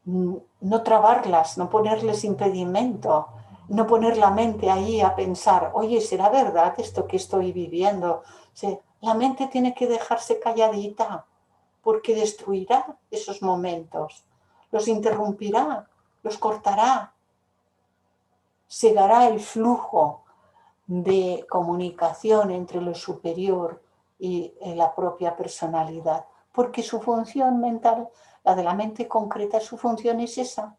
No trabarlas, no ponerles impedimento, no poner la mente ahí a pensar, oye, ¿será verdad esto que estoy viviendo? La mente tiene que dejarse calladita porque destruirá esos momentos, los interrumpirá, los cortará, cegará el flujo de comunicación entre lo superior y la propia personalidad, porque su función mental, la de la mente concreta, su función es esa,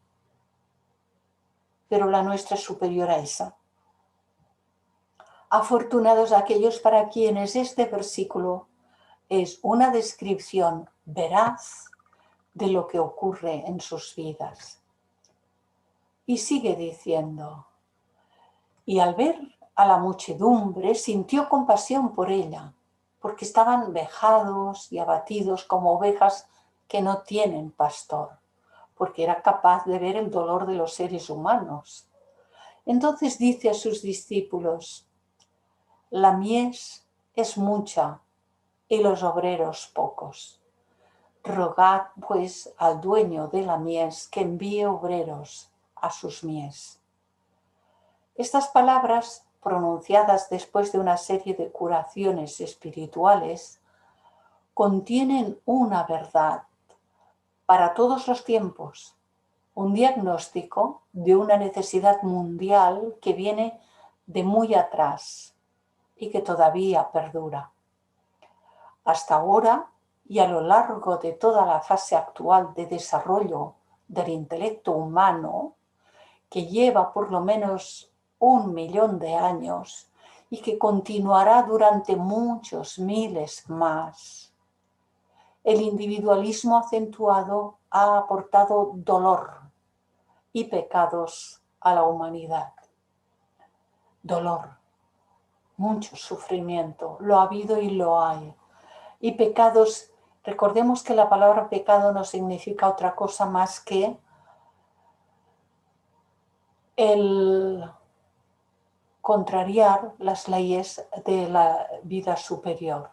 pero la nuestra es superior a esa. Afortunados aquellos para quienes este versículo es una descripción veraz de lo que ocurre en sus vidas. Y sigue diciendo, y al ver a la muchedumbre sintió compasión por ella, porque estaban vejados y abatidos como ovejas que no tienen pastor, porque era capaz de ver el dolor de los seres humanos. Entonces dice a sus discípulos, la mies es mucha y los obreros pocos. Rogad pues al dueño de la mies que envíe obreros a sus mies. Estas palabras, pronunciadas después de una serie de curaciones espirituales, contienen una verdad para todos los tiempos, un diagnóstico de una necesidad mundial que viene de muy atrás y que todavía perdura. Hasta ahora y a lo largo de toda la fase actual de desarrollo del intelecto humano que lleva por lo menos 1.000.000 de años y que continuará durante muchos miles más. El individualismo acentuado ha aportado dolor y pecados a la humanidad. Dolor, mucho sufrimiento, lo ha habido y lo hay. Y pecados, recordemos que la palabra pecado no significa otra cosa más que el contrariar las leyes de la vida superior.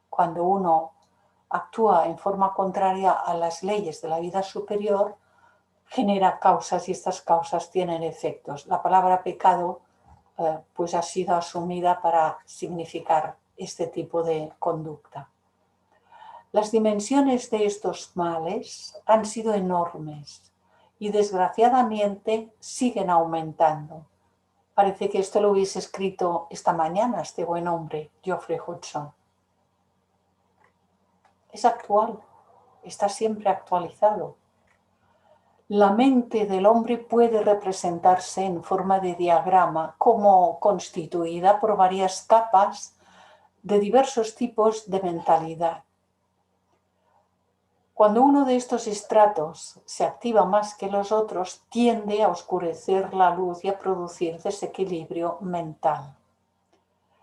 Cuando uno actúa en forma contraria a las leyes de la vida superior, genera causas y estas causas tienen efectos. La palabra pecado pues ha sido asumida para significar este tipo de conducta. Las dimensiones de estos males han sido enormes y desgraciadamente siguen aumentando. Parece que esto lo hubiese escrito esta mañana este buen hombre, Geoffrey Hudson. Es actual, está siempre actualizado. La mente del hombre puede representarse en forma de diagrama como constituida por varias capas de diversos tipos de mentalidad. Cuando uno de estos estratos se activa más que los otros, tiende a oscurecer la luz y a producir desequilibrio mental.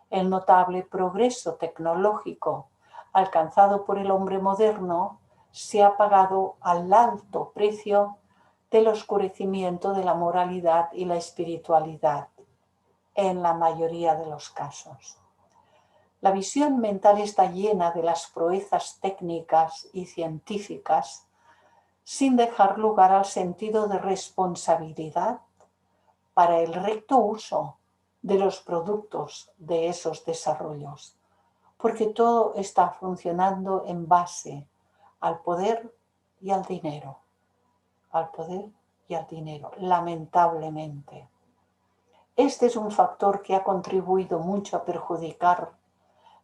El notable progreso tecnológico alcanzado por el hombre moderno se ha pagado al alto precio del oscurecimiento de la moralidad y la espiritualidad, en la mayoría de los casos. La visión mental está llena de las proezas técnicas y científicas, sin dejar lugar al sentido de responsabilidad para el recto uso de los productos de esos desarrollos, porque todo está funcionando en base al poder y al dinero, lamentablemente. Este es un factor que ha contribuido mucho a perjudicar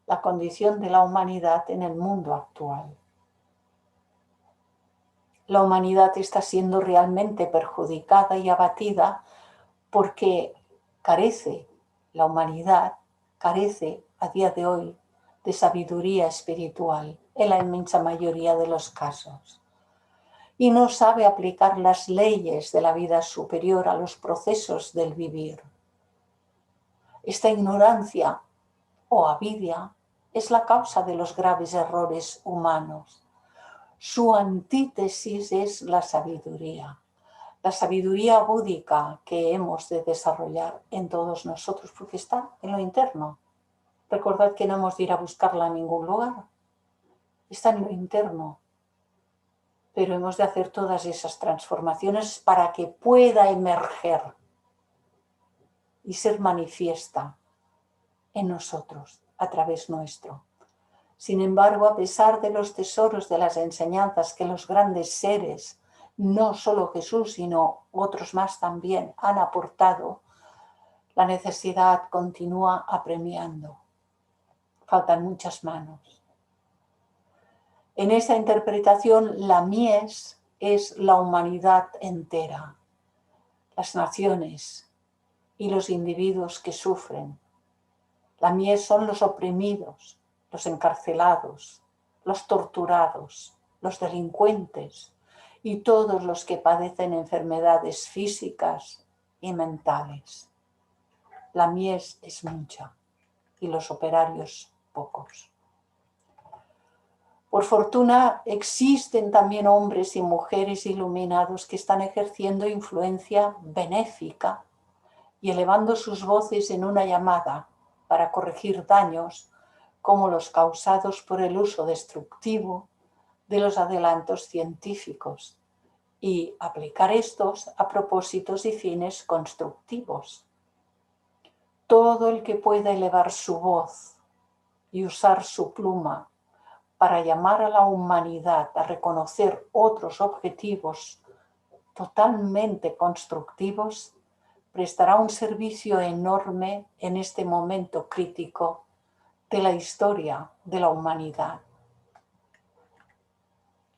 la condición de la humanidad en el mundo actual. La humanidad está siendo realmente perjudicada y abatida porque la humanidad carece a día de hoy de sabiduría espiritual en la inmensa mayoría de los casos y no sabe aplicar las leyes de la vida superior a los procesos del vivir. Esta ignorancia o avidia es la causa de los graves errores humanos. Su antítesis es la sabiduría búdica que hemos de desarrollar en todos nosotros, porque está en lo interno. Recordad que no hemos de ir a buscarla a ningún lugar, está en lo interno, pero hemos de hacer todas esas transformaciones para que pueda emerger y ser manifiesta en nosotros, a través nuestro. Sin embargo, a pesar de los tesoros de las enseñanzas que los grandes seres, no solo Jesús, sino otros más también, han aportado, la necesidad continúa apremiando. Faltan muchas manos. En esa interpretación, la mies es la humanidad entera, las naciones y los individuos que sufren. La mies son los oprimidos, los encarcelados, los torturados, los delincuentes y todos los que padecen enfermedades físicas y mentales. La mies es mucha y los operarios pocos. Por fortuna existen también hombres y mujeres iluminados que están ejerciendo influencia benéfica y elevando sus voces en una llamada para corregir daños como los causados por el uso destructivo de los adelantos científicos y aplicar estos a propósitos y fines constructivos. Todo el que pueda elevar su voz y usar su pluma para llamar a la humanidad a reconocer otros objetivos totalmente constructivos, prestará un servicio enorme en este momento crítico de la historia de la humanidad.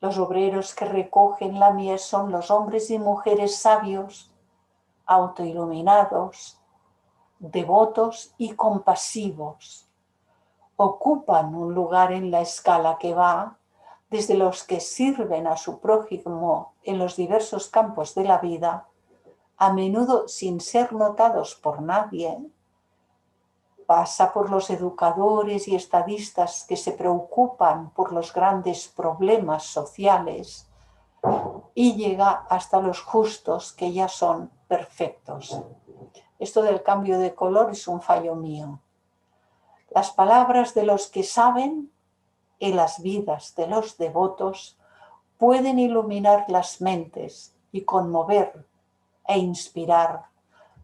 Los obreros que recogen la mies son los hombres y mujeres sabios, autoiluminados, devotos y compasivos. Ocupan un lugar en la escala que va desde los que sirven a su prójimo en los diversos campos de la vida, a menudo sin ser notados por nadie, pasa por los educadores y estadistas que se preocupan por los grandes problemas sociales y llega hasta los justos que ya son perfectos. Esto del cambio de color es un fallo mío. Las palabras de los que saben y las vidas de los devotos pueden iluminar las mentes y conmover e inspirar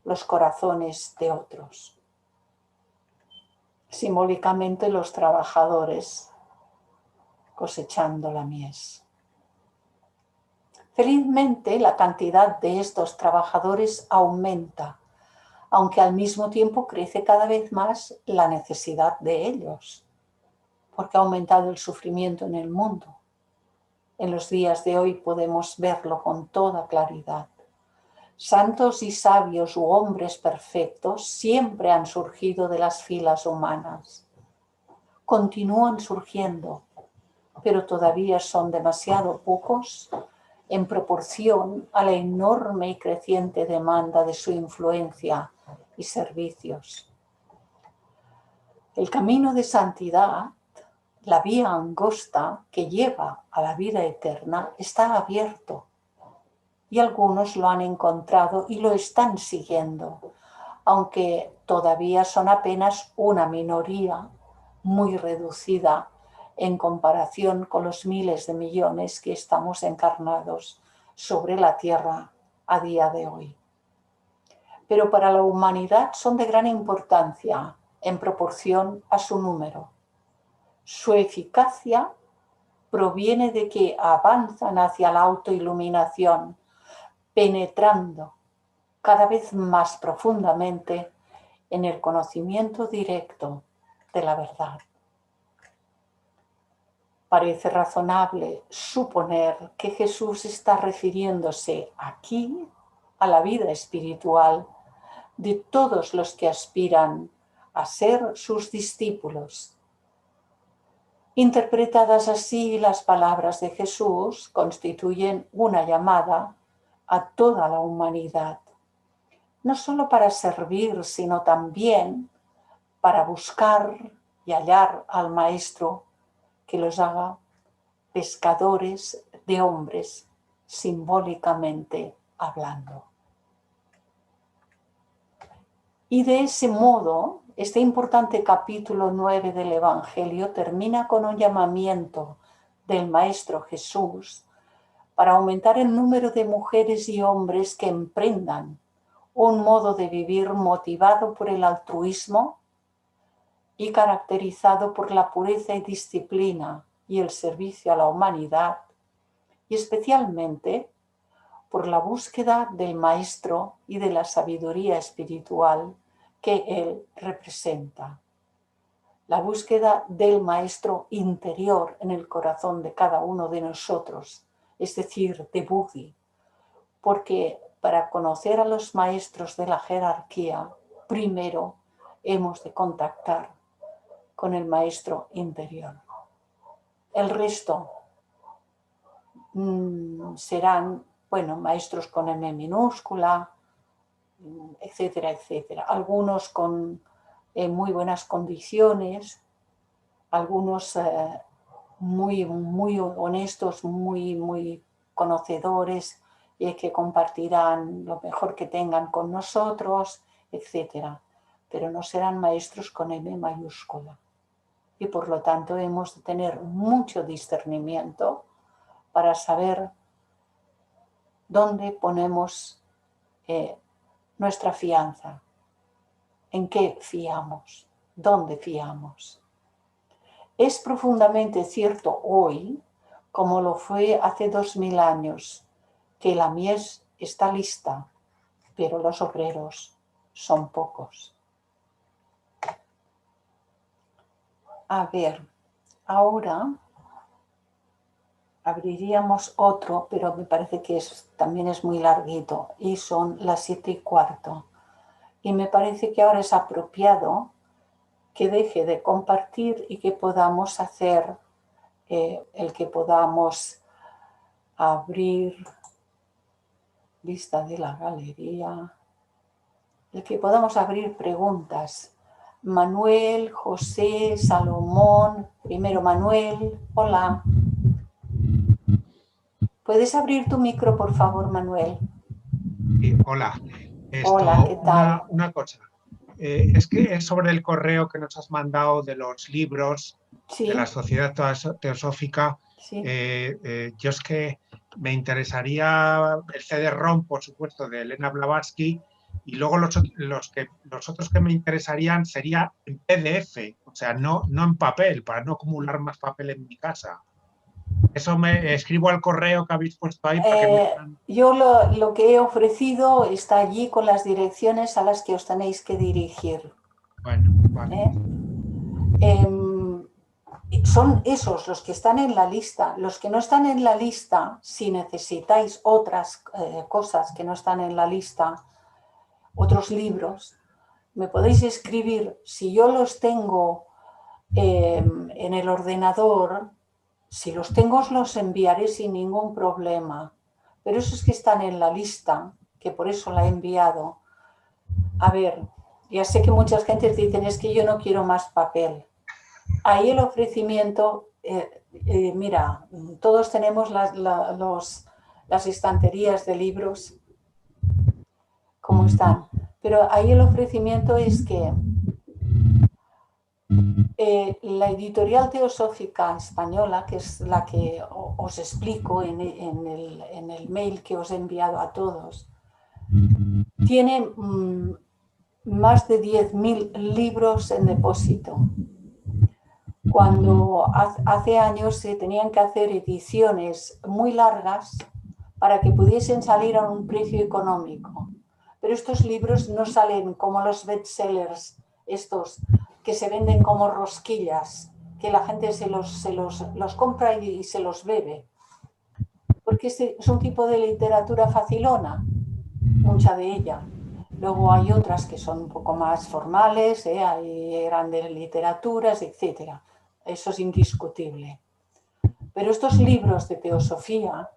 los corazones de otros. Simbólicamente los trabajadores cosechando la mies. Felizmente la cantidad de estos trabajadores aumenta, aunque al mismo tiempo crece cada vez más la necesidad de ellos, porque ha aumentado el sufrimiento en el mundo. En los días de hoy podemos verlo con toda claridad. Santos y sabios u hombres perfectos siempre han surgido de las filas humanas. Continúan surgiendo, pero todavía son demasiado pocos en proporción a la enorme y creciente demanda de su influencia y servicios. El camino de santidad, la vía angosta que lleva a la vida eterna, está abierto y algunos lo han encontrado y lo están siguiendo, aunque todavía son apenas una minoría muy reducida en comparación con los miles de millones que estamos encarnados sobre la tierra a día de hoy. Pero para la humanidad son de gran importancia en proporción a su número. Su eficacia proviene de que avanzan hacia la autoiluminación, penetrando cada vez más profundamente en el conocimiento directo de la verdad. Parece razonable suponer que Jesús está refiriéndose aquí a la vida espiritual de todos los que aspiran a ser sus discípulos. Interpretadas así, las palabras de Jesús constituyen una llamada a toda la humanidad, no solo para servir, sino también para buscar y hallar al Maestro que los haga pescadores de hombres, simbólicamente hablando. Y de ese modo, este importante capítulo 9 del Evangelio termina con un llamamiento del Maestro Jesús para aumentar el número de mujeres y hombres que emprendan un modo de vivir motivado por el altruismo y caracterizado por la pureza y disciplina y el servicio a la humanidad, y especialmente por la búsqueda del Maestro y de la sabiduría espiritual que él representa. La búsqueda del Maestro interior en el corazón de cada uno de nosotros, es decir, de Budi, porque para conocer a los maestros de la jerarquía, primero hemos de contactar con el Maestro interior. El resto serán, maestros con M minúscula, etcétera, etcétera. Algunos con muy buenas condiciones, algunos muy honestos, muy conocedores y que compartirán lo mejor que tengan con nosotros, etcétera. Pero no serán maestros con M mayúscula. Y por lo tanto hemos de tener mucho discernimiento para saber dónde ponemos nuestra fianza, en qué fiamos, dónde fiamos. Es profundamente cierto hoy, como lo fue hace 2000 años, que la mies está lista, pero los obreros son pocos. A ver, ahora abriríamos otro, pero me parece que también es muy larguito, y son las 7:15. Y me parece que ahora es apropiado que deje de compartir y que podamos hacer el que podamos abrir lista de la galería, el que podamos abrir preguntas. Manuel, José, Salomón, primero Manuel, hola. ¿Puedes abrir tu micro, por favor, Manuel? Sí, hola. Hola, ¿qué tal? Una cosa. Es que es sobre el correo que nos has mandado de los libros de la Sí, Sociedad Teosófica. sí. Yo es que me interesaría el CD-ROM, por supuesto, de Elena Blavatsky, y luego los otros que me interesarían sería en PDF, o sea, no en papel, para no acumular más papel en mi casa. Eso me escribo al correo que habéis puesto ahí para que me digan. Yo lo que he ofrecido está allí con las direcciones a las que os tenéis que dirigir. Bueno, vale. ¿Eh? Em, Son esos los que están en la lista. Los que no están en la lista, si necesitáis otras cosas que no están en la lista, otros libros, me podéis escribir. Si yo los tengo en el ordenador, si los tengo os los enviaré sin ningún problema. Pero esos que están en la lista, que por eso la he enviado, a ver, ya sé que muchas gentes dicen es que yo no quiero más papel. Ahí el ofrecimiento, mira, todos tenemos las estanterías de libros como están, pero ahí el ofrecimiento es que la editorial teosófica española, que es la que os explico en el mail que os he enviado a todos, tiene más de 10.000 libros en depósito. Cuando hace años se tenían que hacer ediciones muy largas para que pudiesen salir a un precio económico. Pero estos libros no salen como los bestsellers, estos que se venden como rosquillas, que la gente se los compra y se los bebe. Porque es un tipo de literatura facilona, mucha de ella. Luego hay otras que son un poco más formales, hay grandes literaturas, etc. Eso es indiscutible. Pero estos libros de teosofía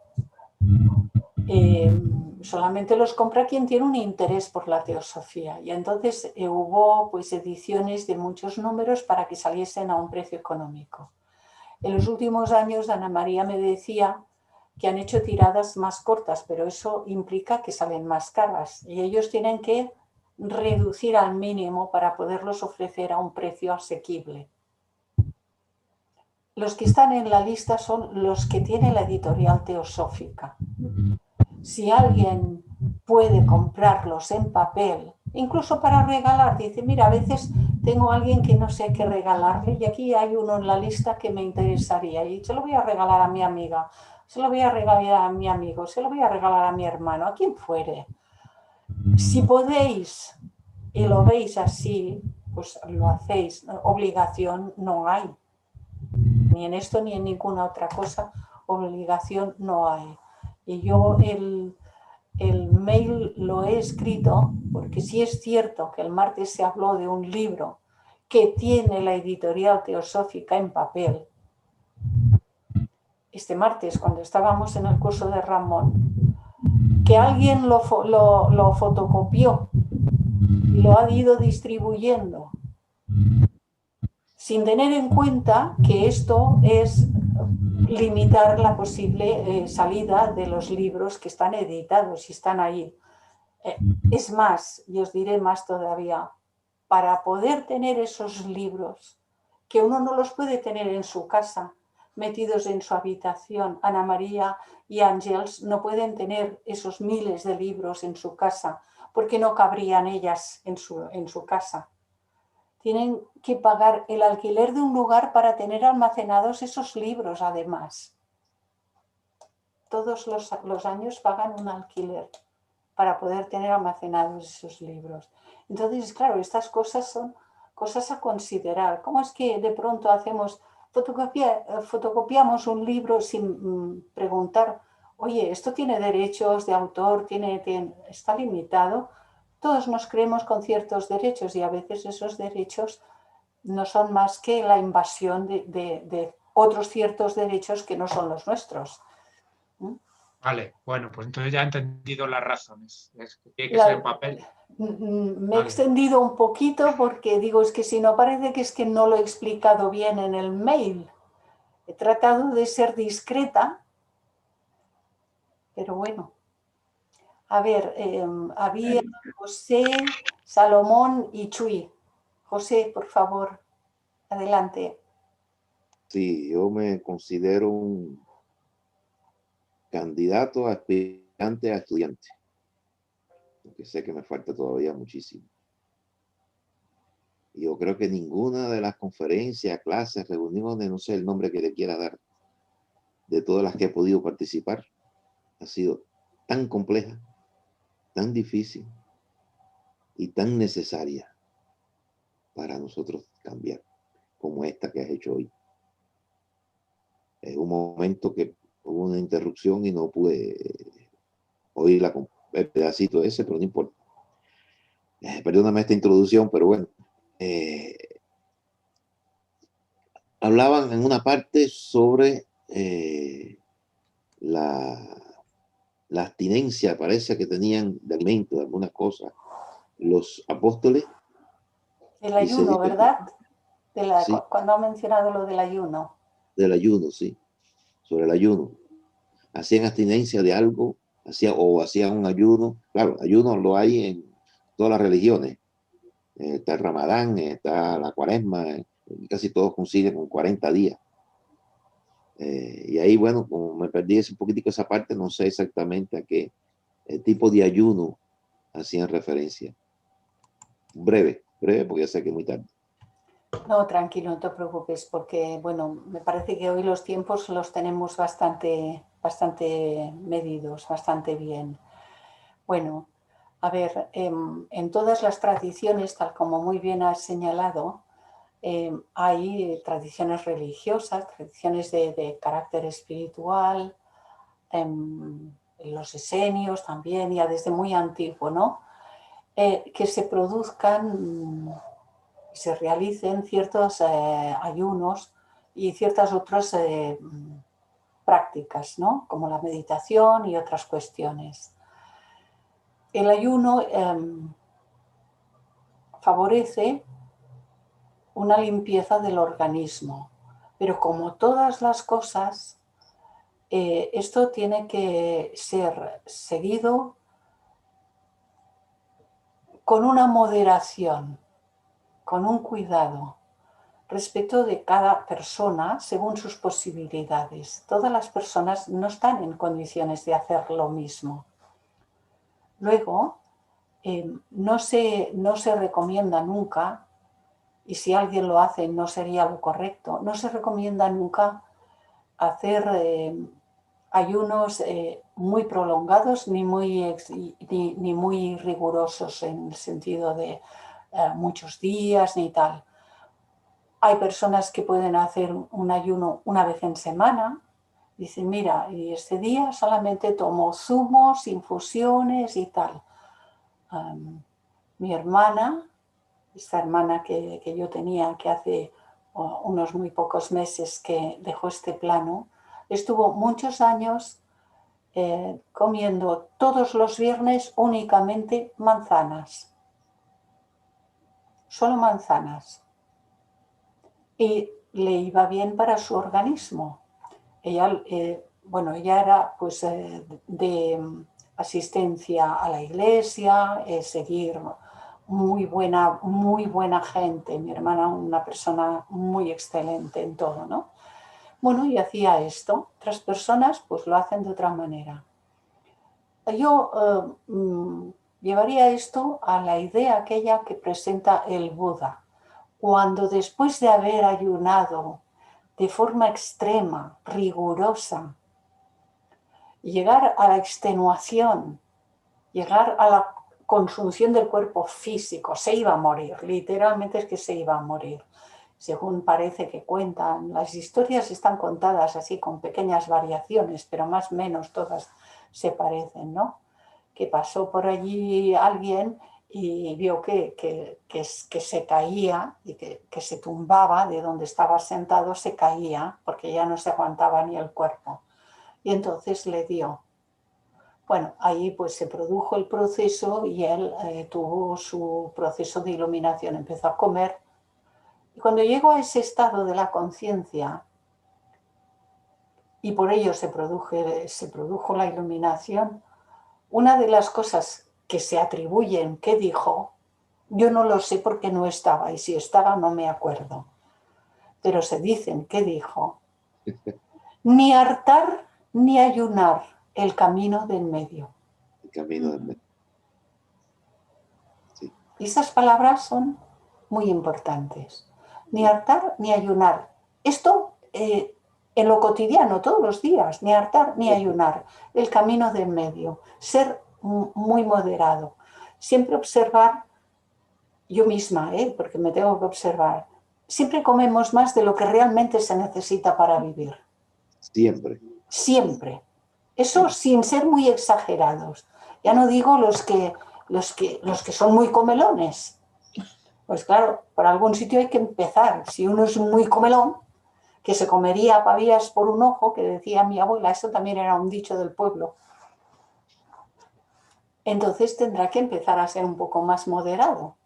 solamente los compra quien tiene un interés por la teosofía. Y entonces hubo pues ediciones de muchos números para que saliesen a un precio económico. En los últimos años Ana María me decía que han hecho tiradas más cortas, pero eso implica que salen más caras y ellos tienen que reducir al mínimo para poderlos ofrecer a un precio asequible. Los que están en la lista son los que tiene la editorial teosófica. Si alguien puede comprarlos en papel, incluso para regalar, dice, mira, a veces tengo a alguien que no sé qué regalarle y aquí hay uno en la lista que me interesaría y se lo voy a regalar a mi amiga, se lo voy a regalar a mi amigo, se lo voy a regalar a mi hermano, a quien fuere. Si podéis y lo veis así, pues lo hacéis. Obligación no hay. Ni en esto ni en ninguna otra cosa, obligación no hay. Y yo el mail lo he escrito porque sí es cierto que el martes se habló de un libro que tiene la editorial teosófica en papel. Este martes, cuando estábamos en el curso de Ramón, que alguien lo fotocopió y lo ha ido distribuyendo sin tener en cuenta que esto es limitar la posible salida de los libros que están editados y están ahí. Es más, y os diré más todavía, para poder tener esos libros, que uno no los puede tener en su casa, metidos en su habitación. Ana María y Ángels no pueden tener esos miles de libros en su casa, porque no cabrían ellas en su casa. Tienen que pagar el alquiler de un lugar para tener almacenados esos libros, además. Todos los años pagan un alquiler para poder tener almacenados esos libros. Entonces, claro, estas cosas son cosas a considerar. ¿Cómo es que de pronto hacemos fotocopiamos un libro sin preguntar, oye, ¿esto tiene derechos de autor? ¿Está limitado? Todos nos creemos con ciertos derechos y a veces esos derechos no son más que la invasión de otros ciertos derechos que no son los nuestros. Vale, bueno, pues entonces ya he entendido las razones. Es que tiene que ser en papel. Me he extendido un poquito porque digo, es que si no parece que es que no lo he explicado bien en el mail. He tratado de ser discreta, pero bueno. A ver, había José, Salomón y Chuy. José, por favor, adelante. Sí, yo me considero un candidato aspirante a estudiante, porque sé que me falta todavía muchísimo. Y yo creo que ninguna de las conferencias, clases, reuniones, no sé el nombre que le quiera dar, de todas las que he podido participar, ha sido tan compleja, tan difícil y tan necesaria para nosotros cambiar, como esta que has hecho hoy. Es un momento que hubo una interrupción y no pude oír el pedacito ese, pero no importa. Perdóname esta introducción, pero bueno. Hablaban en una parte sobre la abstinencia, parece que tenían de alimento, de algunas cosas, los apóstoles. El ayuno, ¿verdad? Sí, cuando ha mencionado lo del ayuno. del ayuno, sí, sobre el ayuno. Hacían abstinencia de algo, hacían un ayuno. Claro, ayuno lo hay en todas las religiones. Está el Ramadán, está la Cuaresma, casi todos coinciden con 40 días. Y ahí, bueno, como me perdí un poquitico esa parte, no sé exactamente a qué tipo de ayuno hacían referencia. Breve, porque ya sé que es muy tarde. No, tranquilo, no te preocupes, porque, bueno, me parece que hoy los tiempos los tenemos bastante medidos, bastante bien. Bueno, a ver, en todas las tradiciones, tal como muy bien has señalado, hay tradiciones religiosas, tradiciones de carácter espiritual, los esenios también, ya desde muy antiguo, ¿no? Que se produzcan y se realicen ciertos ayunos y ciertas otras prácticas, ¿no? Como la meditación y otras cuestiones. El ayuno favorece una limpieza del organismo, pero como todas las cosas, esto tiene que ser seguido con una moderación, con un cuidado respecto de cada persona según sus posibilidades. Todas las personas no están en condiciones de hacer lo mismo. Luego, no se recomienda nunca, y si alguien lo hace no sería lo correcto, no se recomienda nunca hacer ayunos muy prolongados ni muy rigurosos en el sentido de muchos días ni tal. Hay personas que pueden hacer un ayuno una vez en semana. Dicen, mira, y este día solamente tomo zumos, infusiones y tal. Mi hermana, esta hermana que yo tenía, que hace unos muy pocos meses que dejó este plano, estuvo muchos años comiendo todos los viernes únicamente manzanas. Solo manzanas. Y le iba bien para su organismo. Ella, ella era pues de asistencia a la iglesia, seguir muy buena gente. Mi hermana, una persona muy excelente en todo, ¿no? Bueno, y hacía esto. Otras personas pues lo hacen de otra manera. Yo llevaría esto a la idea aquella que presenta el Buda. Cuando después de haber ayunado de forma extrema, rigurosa, llegar a la extenuación, llegar a la consunción del cuerpo físico, se iba a morir, literalmente es que se iba a morir. según parece que cuentan. Las historias están contadas así con pequeñas variaciones, pero más o menos todas se parecen, ¿no? Que pasó por allí alguien y vio que se caía y que se tumbaba de donde estaba sentado, se caía porque ya no se aguantaba ni el cuerpo. Y entonces le dio. Bueno, ahí pues se produjo el proceso y él tuvo su proceso de iluminación, empezó a comer. Y cuando llegó a ese estado de la conciencia, y por ello se produjo la iluminación, una de las cosas que se atribuyen que dijo, yo no lo sé porque no estaba, y si estaba no me acuerdo, pero se dicen que dijo, ni hartar ni ayunar, el camino del medio. El camino del medio. Sí. Y esas palabras son muy importantes. Ni hartar ni ayunar. Esto en lo cotidiano, todos los días, ni hartar ni ayunar, el camino del medio. Ser muy moderado. Siempre observar, yo misma, porque me tengo que observar, siempre comemos más de lo que realmente se necesita para vivir. Siempre. Siempre. Eso sin ser muy exagerados. Ya no digo los que son muy comelones. Pues claro, por algún sitio hay que empezar. Si uno es muy comelón, que se comería pavías por un ojo, que decía mi abuela, eso también era un dicho del pueblo. Entonces tendrá que empezar a ser un poco más moderado.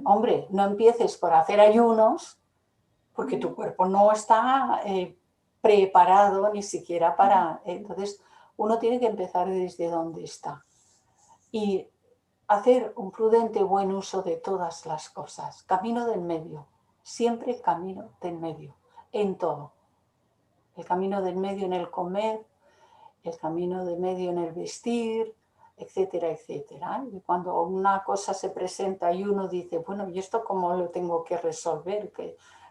Hombre, no empieces por hacer ayunos, porque tu cuerpo no está preparado ni siquiera para... Entonces, uno tiene que empezar desde donde está. Y hacer un prudente buen uso de todas las cosas. Camino del medio. Siempre camino del medio. En todo. El camino del medio en el comer, el camino del medio en el vestir, etcétera, etcétera. Y cuando una cosa se presenta y uno dice, bueno, ¿y esto cómo lo tengo que resolver?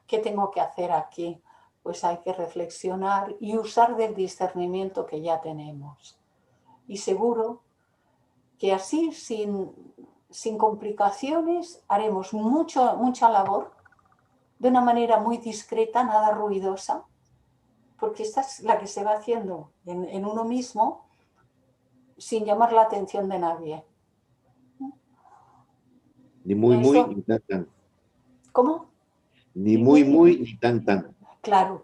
¿Qué tengo que hacer aquí? Pues hay que reflexionar y usar del discernimiento que ya tenemos. Y seguro que así, sin complicaciones, haremos mucha labor de una manera muy discreta, nada ruidosa, porque esta es la que se va haciendo en uno mismo sin llamar la atención de nadie. Ni muy, ni tan, tan. ¿Cómo? Ni muy, ni tan, tan. Claro,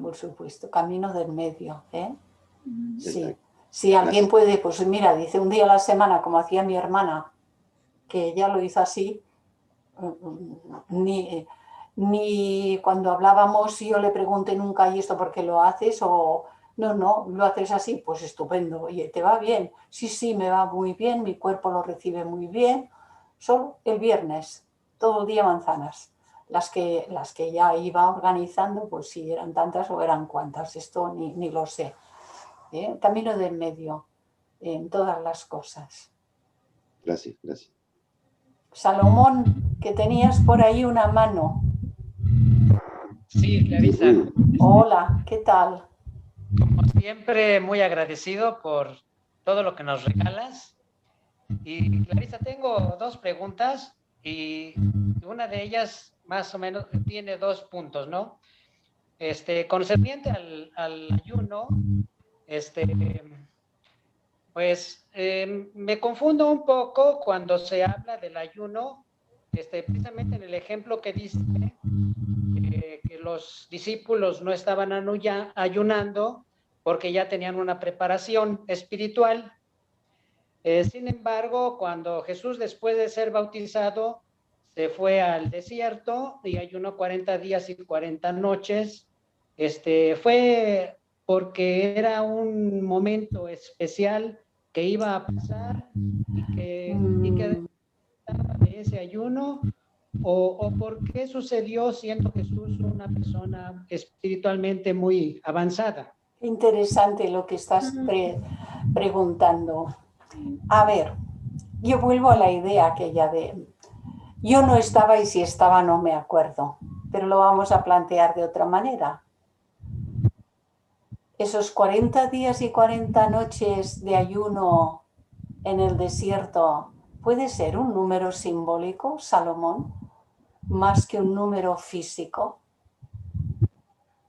por supuesto. Camino del medio, ¿eh? Sí. Exacto. Si alguien puede, pues mira, dice un día a la semana, como hacía mi hermana, que ella lo hizo así, ni cuando hablábamos yo le pregunté nunca, ¿y esto por qué lo haces? O no, lo haces así, pues estupendo. Oye, ¿te va bien? Sí, me va muy bien, mi cuerpo lo recibe muy bien. Solo el viernes, todo el día manzanas. Las que ya iba organizando, pues si eran tantas o eran cuantas, esto ni lo sé. Camino del medio en todas las cosas. Gracias. Salomón, que tenías por ahí una mano. Sí, Clarisa. Hola, ¿qué tal? Como siempre, muy agradecido por todo lo que nos regalas. Y Clarisa, tengo dos preguntas y una de ellas más o menos tiene 2 puntos, ¿no? Concerniente al ayuno, pues me confundo un poco cuando se habla del ayuno, precisamente en el ejemplo que dice que los discípulos no estaban ayunando porque ya tenían una preparación espiritual. Sin embargo, cuando Jesús, después de ser bautizado, se fue al desierto y ayunó 40 días y 40 noches, fue porque era un momento especial que iba a pasar y que de ese ayuno, o por qué sucedió siendo Jesús una persona espiritualmente muy avanzada. Interesante lo que estás preguntando. A ver, yo vuelvo a la idea aquella de yo no estaba y si estaba no me acuerdo, pero lo vamos a plantear de otra manera. Esos 40 días y 40 noches de ayuno en el desierto, ¿puede ser un número simbólico, Salomón? más que un número físico?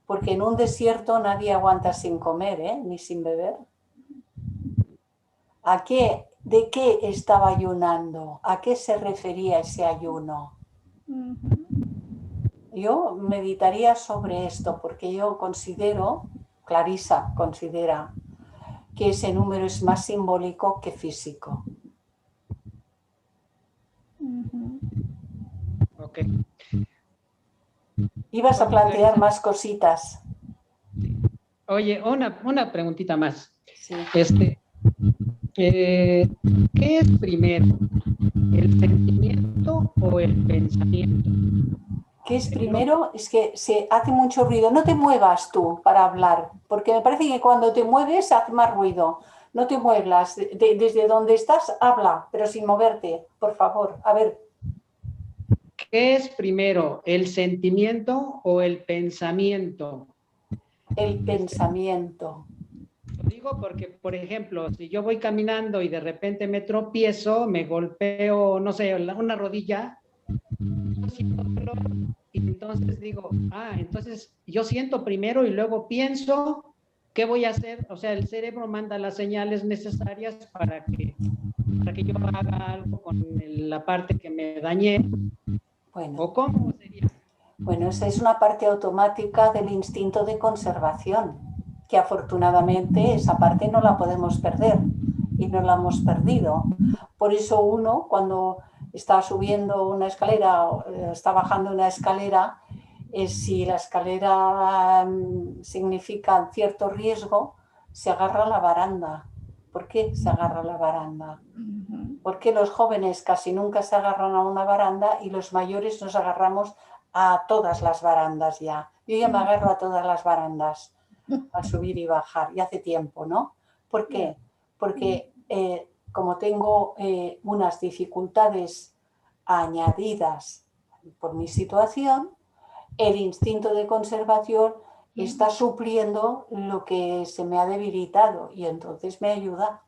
Porque en un desierto nadie aguanta sin comer, ¿eh? Ni sin beber. ¿De qué estaba ayunando? ¿A qué se refería ese ayuno? Yo meditaría sobre esto porque yo considero, Clarisa considera, que ese número es más simbólico que físico. Ok. Ibas a Oye, plantear Clarisa, más cositas. oye, una preguntita más. Sí. ¿Qué es primero? ¿El sentimiento o el pensamiento? ¿Qué es primero? Es que se hace mucho ruido. No te muevas tú para hablar, porque me parece que cuando te mueves hace más ruido. No te muevas. Desde donde estás, habla, pero sin moverte, por favor. A ver. ¿Qué es primero? ¿El sentimiento o el pensamiento? El pensamiento. Lo digo porque, por ejemplo, si yo voy caminando y de repente me tropiezo, me golpeo, no sé, una rodilla, yo siento dolor y entonces digo, entonces yo siento primero y luego pienso qué voy a hacer. O sea, el cerebro manda las señales necesarias para que yo haga algo con la parte que me dañé. Bueno. ¿O cómo sería? Bueno, esa es una parte automática del instinto de conservación, que afortunadamente esa parte no la podemos perder y no la hemos perdido. Por eso uno, cuando está subiendo una escalera, está bajando una escalera, si la escalera significa cierto riesgo, se agarra a la baranda. ¿Por qué se agarra a la baranda? ¿Por qué los jóvenes casi nunca se agarran a una baranda y los mayores nos agarramos a todas las barandas ya? Yo ya me agarro a todas las barandas al subir y bajar, y hace tiempo, ¿no? ¿Por qué? Porque como tengo unas dificultades añadidas por mi situación, el instinto de conservación está supliendo lo que se me ha debilitado y entonces me ayuda.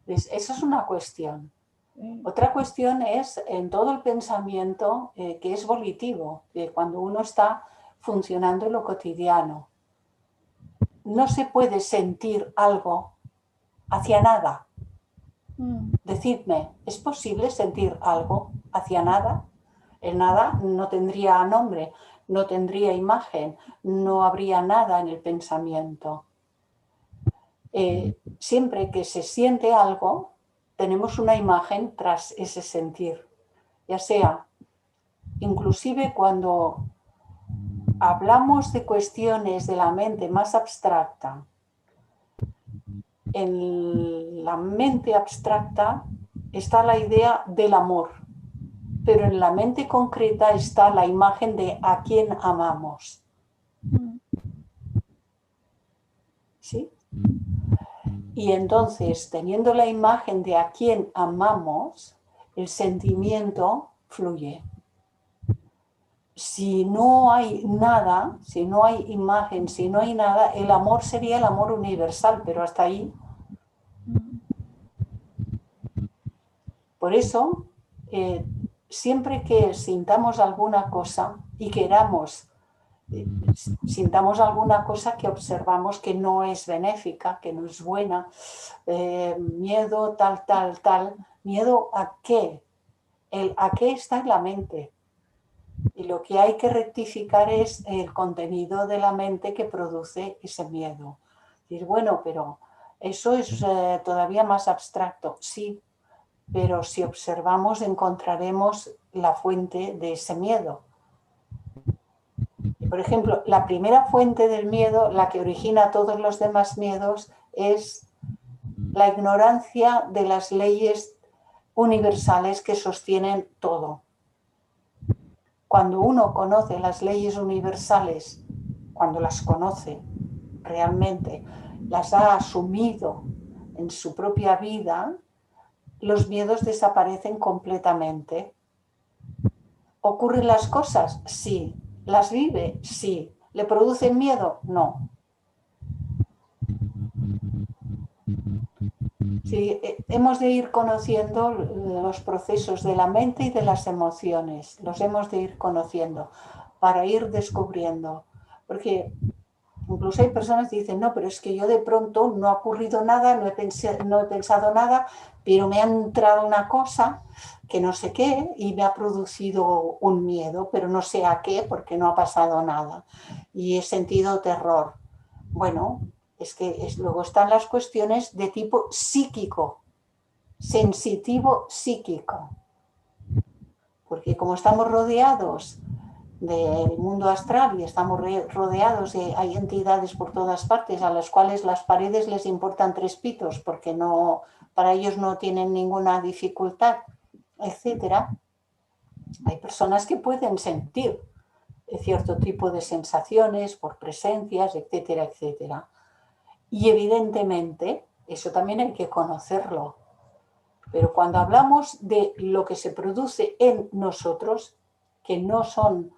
Esa es una cuestión. Otra cuestión es en todo el pensamiento que es volitivo, cuando uno está funcionando en lo cotidiano. No se puede sentir algo hacia nada. Decidme, ¿es posible sentir algo hacia nada? El nada no tendría nombre, no tendría imagen, no habría nada en el pensamiento. Siempre que se siente algo, tenemos una imagen tras ese sentir, ya sea, inclusive cuando hablamos de cuestiones de la mente más abstracta, en la mente abstracta está la idea del amor, pero en la mente concreta está la imagen de a quién amamos. ¿Sí? Y entonces, teniendo la imagen de a quién amamos, el sentimiento fluye. Si no hay nada, si no hay imagen, si no hay nada, el amor sería el amor universal, pero hasta ahí. Por eso, siempre que sintamos alguna cosa y queramos, sintamos alguna cosa que observamos que no es benéfica, que no es buena, miedo, tal, ¿miedo a qué? El a qué está en la mente. Y lo que hay que rectificar es el contenido de la mente que produce ese miedo. Decir, bueno, pero eso es todavía más abstracto. Sí, pero si observamos encontraremos la fuente de ese miedo. Por ejemplo, la primera fuente del miedo, la que origina todos los demás miedos, es la ignorancia de las leyes universales que sostienen todo. Cuando uno conoce las leyes universales, cuando las conoce realmente, las ha asumido en su propia vida, los miedos desaparecen completamente. ¿Ocurren las cosas? Sí. ¿Las vive? Sí. ¿Le producen miedo? No. Sí, hemos de ir conociendo los procesos de la mente y de las emociones, los hemos de ir conociendo para ir descubriendo, porque incluso hay personas que dicen, no, pero es que yo de pronto no ha ocurrido nada, no he pensado nada, pero me ha entrado una cosa que no sé qué y me ha producido un miedo, pero no sé a qué porque no ha pasado nada y he sentido terror. Bueno, es que luego están las cuestiones de tipo psíquico, sensitivo psíquico, porque como estamos rodeados del mundo astral y estamos rodeados de, hay entidades por todas partes a las cuales las paredes les importan tres pitos porque no, para ellos no tienen ninguna dificultad, etcétera. Hay personas que pueden sentir cierto tipo de sensaciones por presencias, etcétera, etcétera. Y evidentemente, eso también hay que conocerlo. Pero cuando hablamos de lo que se produce en nosotros, que no son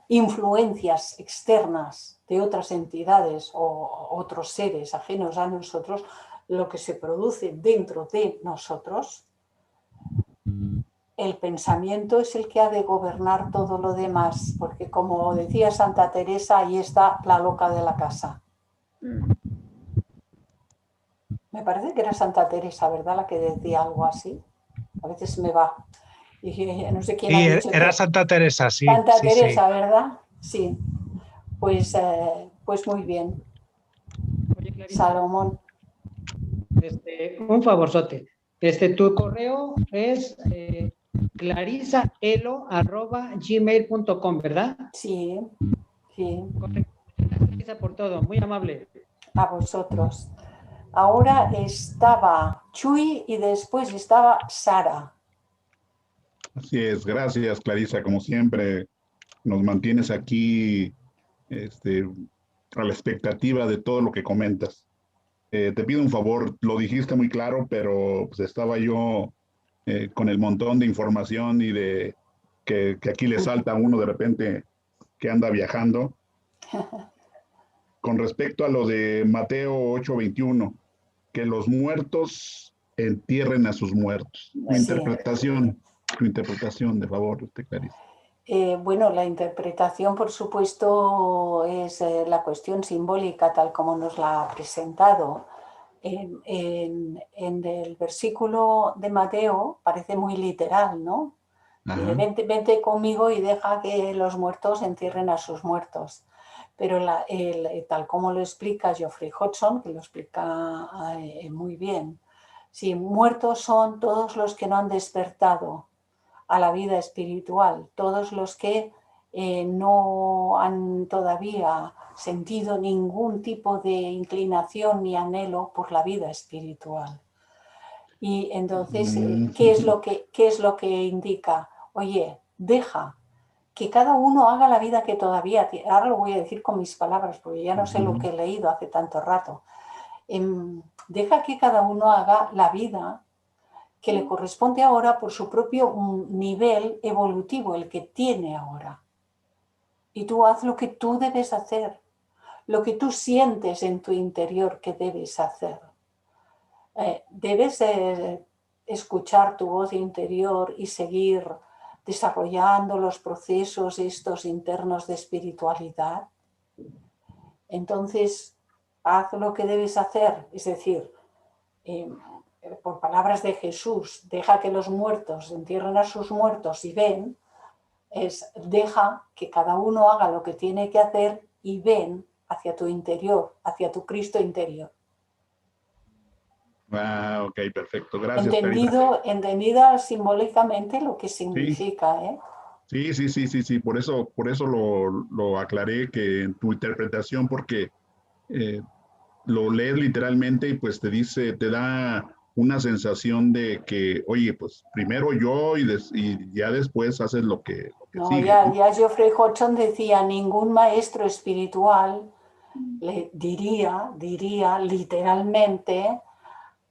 influencias externas de otras entidades o otros seres ajenos a nosotros, lo que se produce dentro de nosotros, el pensamiento es el que ha de gobernar todo lo demás, porque como decía Santa Teresa, ahí está la loca de la casa. Me parece que era Santa Teresa, ¿verdad? La que decía algo así. A veces me va. Y no sé quién ha Sí, dicho era que... Santa Teresa, sí, Santa sí, sí. Teresa, ¿verdad? Sí. Pues muy bien. Oye, Clarisa, Salomón. un favorzote. Tu correo es clarisaelo@gmail.com, ¿verdad? Sí, sí. Correcto. Gracias, Clarisa, por todo. Muy amable. A vosotros. Ahora estaba Chuy y después estaba Sara. Así es, gracias Clarisa, como siempre nos mantienes aquí a la expectativa de todo lo que comentas. Te pido un favor, lo dijiste muy claro, pero pues, estaba yo con el montón de información y de que aquí le salta a uno de repente que anda viajando. Con respecto a lo de Mateo 8:21, que los muertos entierren a sus muertos. Sí. Tu interpretación, de favor, Clarisa. Bueno, la interpretación, por supuesto, es la cuestión simbólica tal como nos la ha presentado. En el versículo de Mateo parece muy literal, ¿no? Ajá. Vente conmigo y deja que los muertos entierren a sus muertos. Pero tal como lo explica Geoffrey Hodgson, que lo explica muy bien, sí, muertos son todos los que no han despertado a la vida espiritual, todos los que no han todavía sentido ningún tipo de inclinación ni anhelo por la vida espiritual. Y entonces, ¿qué es lo que indica? Oye, deja que cada uno haga la vida que todavía tiene. Ahora lo voy a decir con mis palabras, porque ya no sé lo que he leído hace tanto rato. Deja que cada uno haga la vida que le corresponde ahora por su propio nivel evolutivo, el que tiene ahora. Y tú haz lo que tú debes hacer, lo que tú sientes en tu interior que debes hacer. Debes escuchar tu voz interior y seguir desarrollando los procesos estos internos de espiritualidad. Entonces, haz lo que debes hacer, es decir, por palabras de Jesús, deja que los muertos entierren a sus muertos y ven, deja que cada uno haga lo que tiene que hacer y ven hacia tu interior, hacia tu Cristo interior. Ah, ok, perfecto. Gracias, Clarisa. Entendida simbólicamente lo que significa, Sí. Sí. Por eso lo aclaré que en tu interpretación, porque lo lees literalmente y pues te da una sensación de que, oye, pues primero yo y ya después haces lo que No, sigue, ¿no? ya Geoffrey Hodgson decía, ningún maestro espiritual le diría literalmente,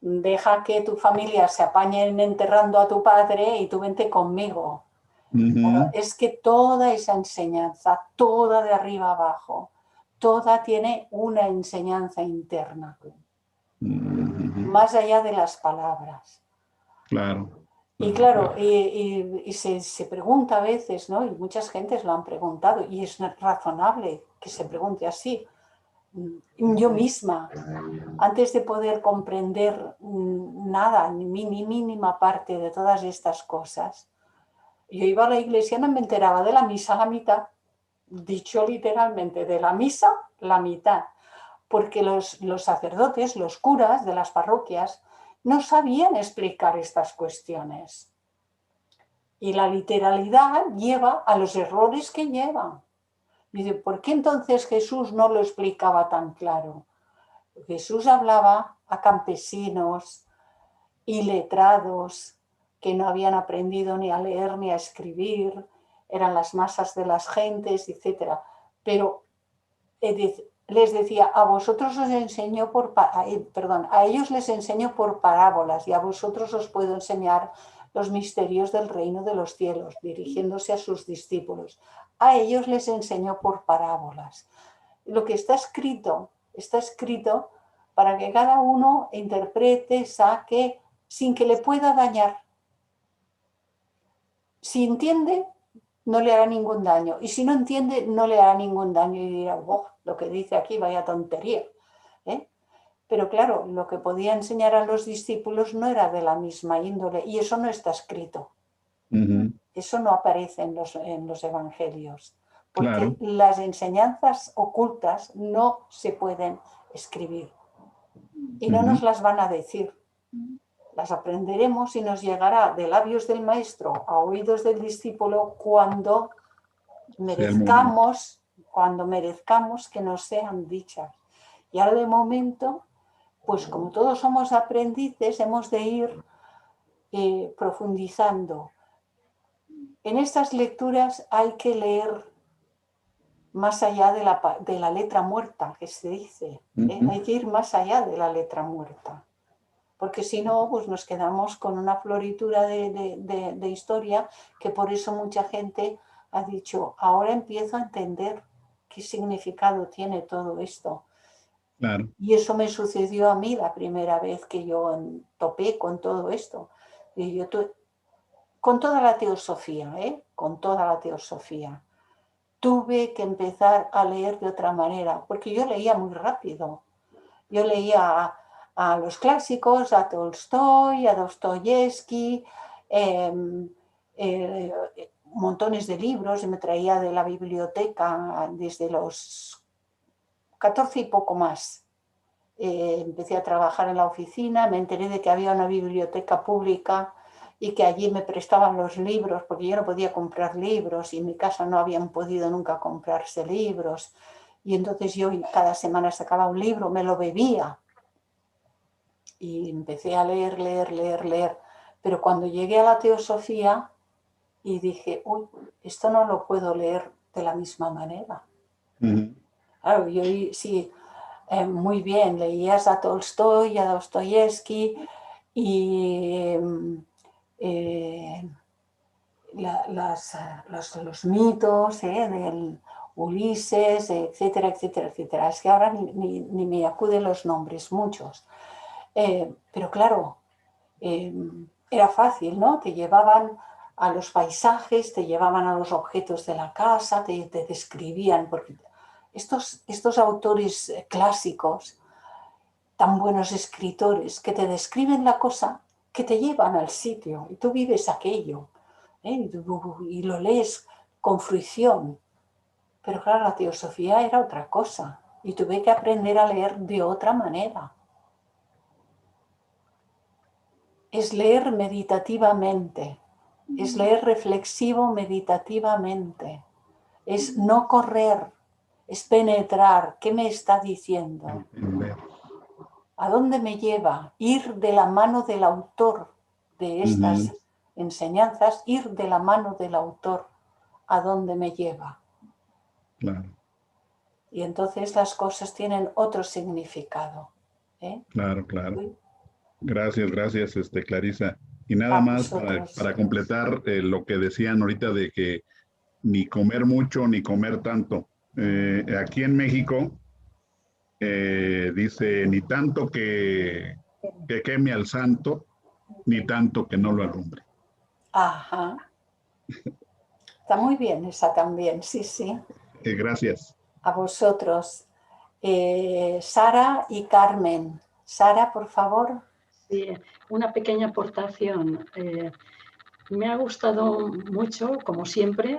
deja que tu familia se apañen enterrando a tu padre y tú vente conmigo. Claro, es que toda esa enseñanza, toda de arriba abajo, toda tiene una enseñanza interna. más allá de las palabras. Claro. Y claro, y se pregunta a veces, ¿no? Y muchas gentes lo han preguntado, y es razonable que se pregunte así. Yo misma, antes de poder comprender nada, ni mínima parte de todas estas cosas, yo iba a la iglesia y no me enteraba de la misa la mitad, dicho literalmente, de la misa la mitad, porque los sacerdotes, los curas de las parroquias, no sabían explicar estas cuestiones. Y la literalidad lleva a los errores que lleva. Dice, ¿por qué entonces Jesús no lo explicaba tan claro? Jesús hablaba a campesinos y letrados que no habían aprendido ni a leer ni a escribir, eran las masas de las gentes, etc. Pero les decía, a vosotros os enseño a ellos les enseño por parábolas y a vosotros os puedo enseñar los misterios del reino de los cielos, dirigiéndose a sus discípulos. A ellos les enseño por parábolas. Lo que está escrito para que cada uno interprete, saque, sin que le pueda dañar. Si entiende, no le hará ningún daño. Y si no entiende, no le hará ningún daño y dirá, oh, lo que dice aquí, vaya tontería. Pero claro, lo que podía enseñar a los discípulos no era de la misma índole y eso no está escrito. Eso no aparece en los evangelios. Porque las enseñanzas ocultas no se pueden escribir. Y no nos las van a decir. Las aprenderemos y nos llegará de labios del maestro a oídos del discípulo cuando merezcamos que nos sean dichas. Y ahora de momento, pues como todos somos aprendices, hemos de ir profundizando. En estas lecturas hay que leer más allá de la letra muerta, que se dice. Hay que ir más allá de la letra muerta. Porque si no, pues nos quedamos con una floritura de historia, que por eso mucha gente ha dicho, ahora empiezo a entender qué significado tiene todo esto. Claro. Y eso me sucedió a mí la primera vez que yo topé con todo esto. Y yo con toda la teosofía, con toda la teosofía, tuve que empezar a leer de otra manera, porque yo leía muy rápido. Yo leía a los clásicos, a Tolstoy, a Dostoyevsky, montones de libros, y me traía de la biblioteca desde los 14 y poco más. Empecé a trabajar en la oficina, me enteré de que había una biblioteca pública y que allí me prestaban los libros, porque yo no podía comprar libros y en mi casa no habían podido nunca comprarse libros. Y entonces yo cada semana sacaba un libro, me lo bebía. Y empecé a leer. Pero cuando llegué a la teosofía y dije, uy, esto no lo puedo leer de la misma manera. Claro, yo sí, muy bien, leías a Tolstoy, a Dostoyevsky y los mitos del Ulises, etcétera, etcétera, etcétera. Es que ahora ni me acuden los nombres, muchos. Pero claro, era fácil, ¿no? Te llevaban a los paisajes, te llevaban a los objetos de la casa, te describían, porque estos autores clásicos, tan buenos escritores, que te describen la cosa, que te llevan al sitio, y tú vives aquello, y lo lees con fruición. Pero claro, la teosofía era otra cosa, y tuve que aprender a leer de otra manera. Es leer meditativamente, es leer reflexivo meditativamente, es no correr, es penetrar. ¿Qué me está diciendo? ¿A dónde me lleva? Ir de la mano del autor de estas enseñanzas, ir de la mano del autor. ¿A dónde me lleva? Claro. Y entonces las cosas tienen otro significado. Claro. Gracias, Clarisa. Y nada A más vosotros. para completar lo que decían ahorita de que ni comer mucho ni comer tanto. Aquí en México dice ni tanto que que queme al santo, ni tanto que no lo alumbre. Ajá. Está muy bien esa también, sí, sí. Gracias. A vosotros. Sara y Carmen. Sara, por favor. Sí, una pequeña aportación. Me ha gustado mucho, como siempre,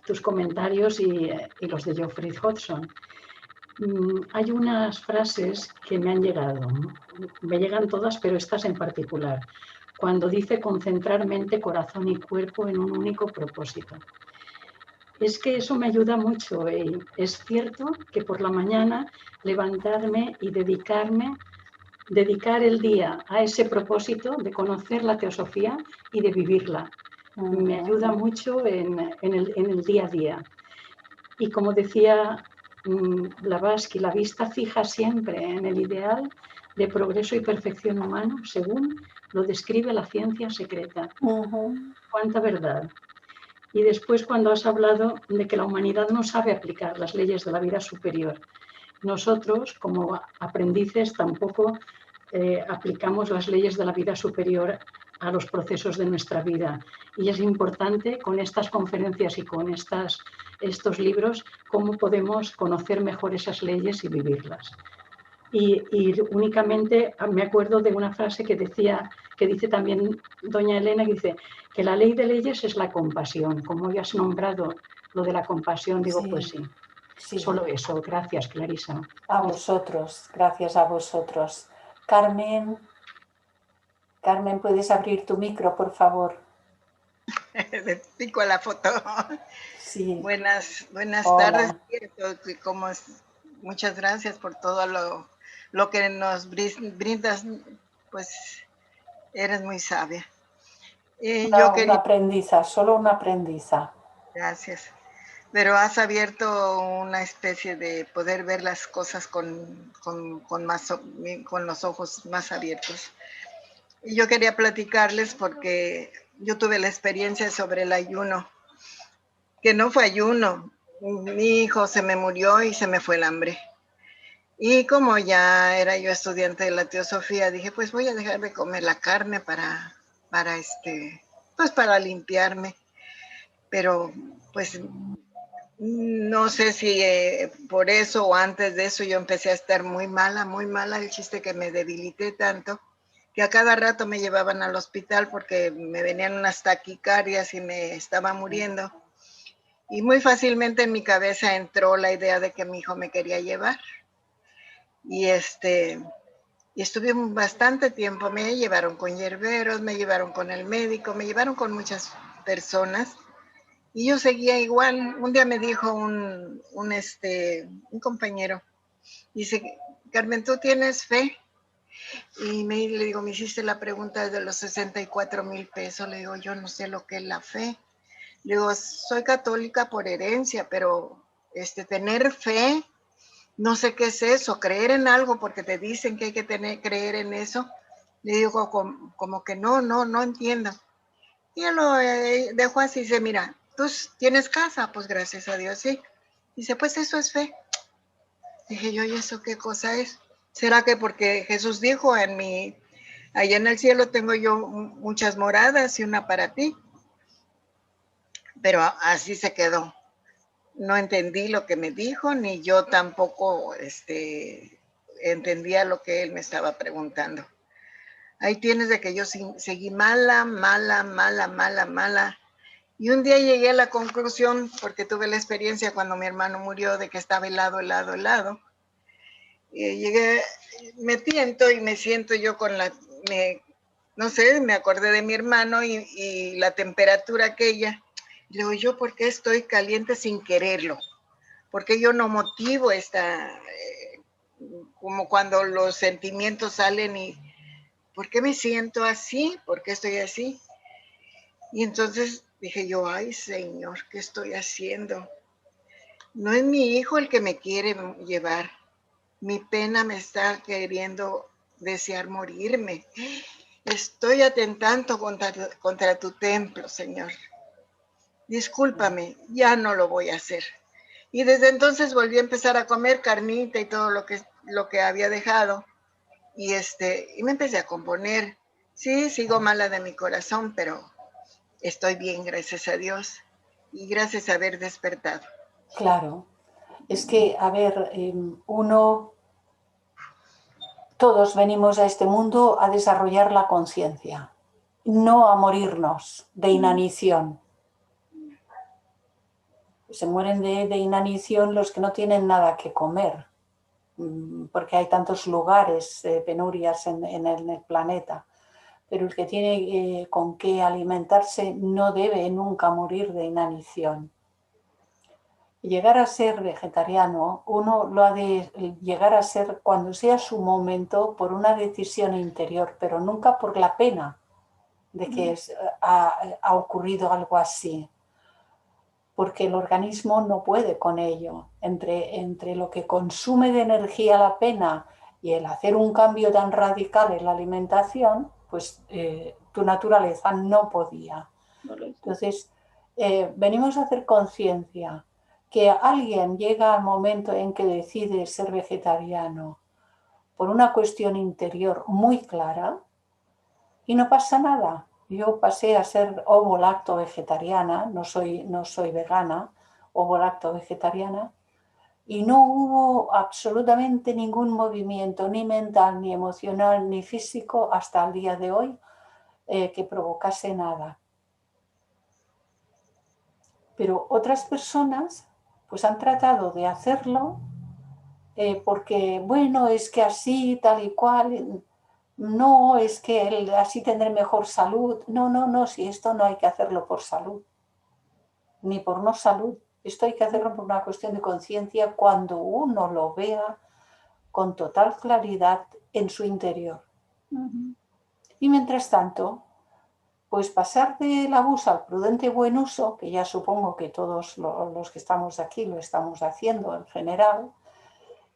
tus comentarios y los de Geoffrey Hodgson. Hay unas frases que me han llegado, me llegan todas, pero estas en particular, cuando dice concentrar mente, corazón y cuerpo en un único propósito. Es que eso me ayuda mucho. Es cierto que por la mañana levantarme y dedicar el día a ese propósito de conocer la teosofía y de vivirla. Me ayuda mucho en el día a día. Y como decía Blavatsky, la vista fija siempre en el ideal de progreso y perfección humano, según lo describe la ciencia secreta. Cuánta verdad. Y después, cuando has hablado de que la humanidad no sabe aplicar las leyes de la vida superior, nosotros, como aprendices, tampoco aplicamos las leyes de la vida superior a los procesos de nuestra vida. Y es importante con estas conferencias y con estos libros cómo podemos conocer mejor esas leyes y vivirlas. Y únicamente me acuerdo de una frase que dice también doña Elena, que dice que la ley de leyes es la compasión. Como ya has nombrado lo de la compasión, digo, Sí, pues sí, sí. Solo eso. Gracias, Clarisa. A vosotros, gracias a vosotros. Carmen, ¿puedes abrir tu micro, por favor? Le pico a la foto. Sí. Buenas Hola. tardes. Muchas gracias por todo lo que nos brindas. Pues eres muy sabia. Una aprendiza, solo una aprendiza. Gracias. Pero has abierto una especie de poder ver las cosas con los ojos más abiertos. Y yo quería platicarles porque yo tuve la experiencia sobre el ayuno, que no fue ayuno. Mi hijo se me murió y se me fue el hambre. Y como ya era yo estudiante de la teosofía, dije, pues voy a dejar de comer la carne para limpiarme. Pero pues no sé si por eso o antes de eso yo empecé a estar muy mala. El chiste que me debilité tanto que a cada rato me llevaban al hospital porque me venían unas taquicardias y me estaba muriendo. Y muy fácilmente en mi cabeza entró la idea de que mi hijo me quería llevar. Y estuve bastante tiempo, me llevaron con hierberos, me llevaron con el médico, me llevaron con muchas personas. Y yo seguía igual. Un día me dijo un compañero, dice, Carmen, ¿tú tienes fe? Y le digo, me hiciste la pregunta de los 64,000 pesos. Le digo, yo no sé lo que es la fe. Le digo, soy católica por herencia, pero tener fe, no sé qué es eso, creer en algo porque te dicen que hay que creer en eso. Le digo, como que no entiendo. Y él lo dejó así, dice, mira, ¿tú tienes casa? Pues gracias a Dios, sí. Dice, pues eso es fe. Dije yo, ¿y eso qué cosa es? ¿Será que porque Jesús dijo allá en el cielo tengo yo muchas moradas y una para ti? Pero así se quedó. No entendí lo que me dijo, ni yo tampoco entendía lo que él me estaba preguntando. Ahí tienes de que yo seguí mala. Y un día llegué a la conclusión, porque tuve la experiencia cuando mi hermano murió, de que estaba helado. Llegué, me tiento y me siento yo no sé, me acordé de mi hermano y la temperatura aquella. Le digo, ¿yo por qué estoy caliente sin quererlo? ¿Por qué yo no motivo como cuando los sentimientos salen y ¿por qué me siento así? ¿Por qué estoy así? Y entonces dije yo, ay Señor, ¿qué estoy haciendo? No es mi hijo el que me quiere llevar. Mi pena me está queriendo desear morirme. Estoy atentando contra tu templo, Señor. Discúlpame, ya no lo voy a hacer. Y desde entonces volví a empezar a comer carnita y todo lo que había dejado. Y me empecé a componer. Sí, sigo mala de mi corazón, pero estoy bien, gracias a Dios. Y gracias a haber despertado. Claro. Es que, a ver, todos venimos a este mundo a desarrollar la conciencia, no a morirnos de inanición. Se mueren de inanición los que no tienen nada que comer, porque hay tantos lugares, penurias en el planeta. Pero el que tiene con qué alimentarse no debe nunca morir de inanición. Llegar a ser vegetariano, uno lo ha de llegar a ser cuando sea su momento por una decisión interior, pero nunca por la pena de que ha ocurrido algo así. Porque el organismo no puede con ello. Entre lo que consume de energía la pena y el hacer un cambio tan radical en la alimentación, pues tu naturaleza no podía. Entonces, venimos a hacer conciencia que alguien llega al momento en que decide ser vegetariano por una cuestión interior muy clara y no pasa nada. Yo pasé a ser ovo-lacto vegetariana, no soy vegana, ovo-lacto vegetariana, y no hubo absolutamente ningún movimiento, ni mental, ni emocional, ni físico, hasta el día de hoy, que provocase nada. Pero otras personas pues han tratado de hacerlo porque, bueno, es que así, tal y cual, no, es que así tendré mejor salud. No, si esto no hay que hacerlo por salud, ni por no salud. Esto hay que hacerlo por una cuestión de conciencia cuando uno lo vea con total claridad en su interior. Y mientras tanto, pues pasar del abuso al prudente buen uso, que ya supongo que todos los que estamos aquí lo estamos haciendo en general.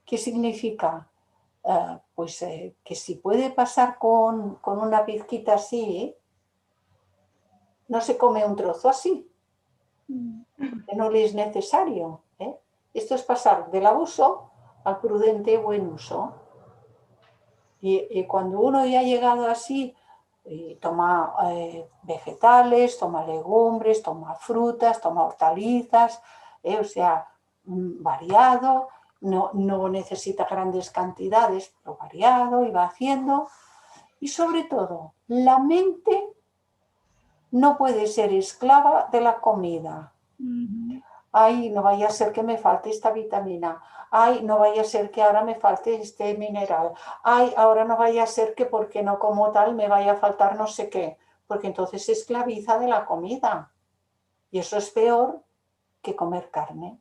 ¿Qué significa? Que si puede pasar con una pizquita así, no se come un trozo así, que no le es necesario. Esto es pasar del abuso al prudente buen uso. Y cuando uno ya ha llegado así, toma vegetales, toma legumbres, toma frutas, toma hortalizas, o sea, variado, no necesita grandes cantidades, pero variado y va haciendo. Y sobre todo, la mente no puede ser esclava de la comida. Ay, no vaya a ser que me falte esta vitamina. Ay, no vaya a ser que ahora me falte este mineral. Ay, ahora no vaya a ser que porque no como tal me vaya a faltar no sé qué. Porque entonces se esclaviza de la comida. Y eso es peor que comer carne.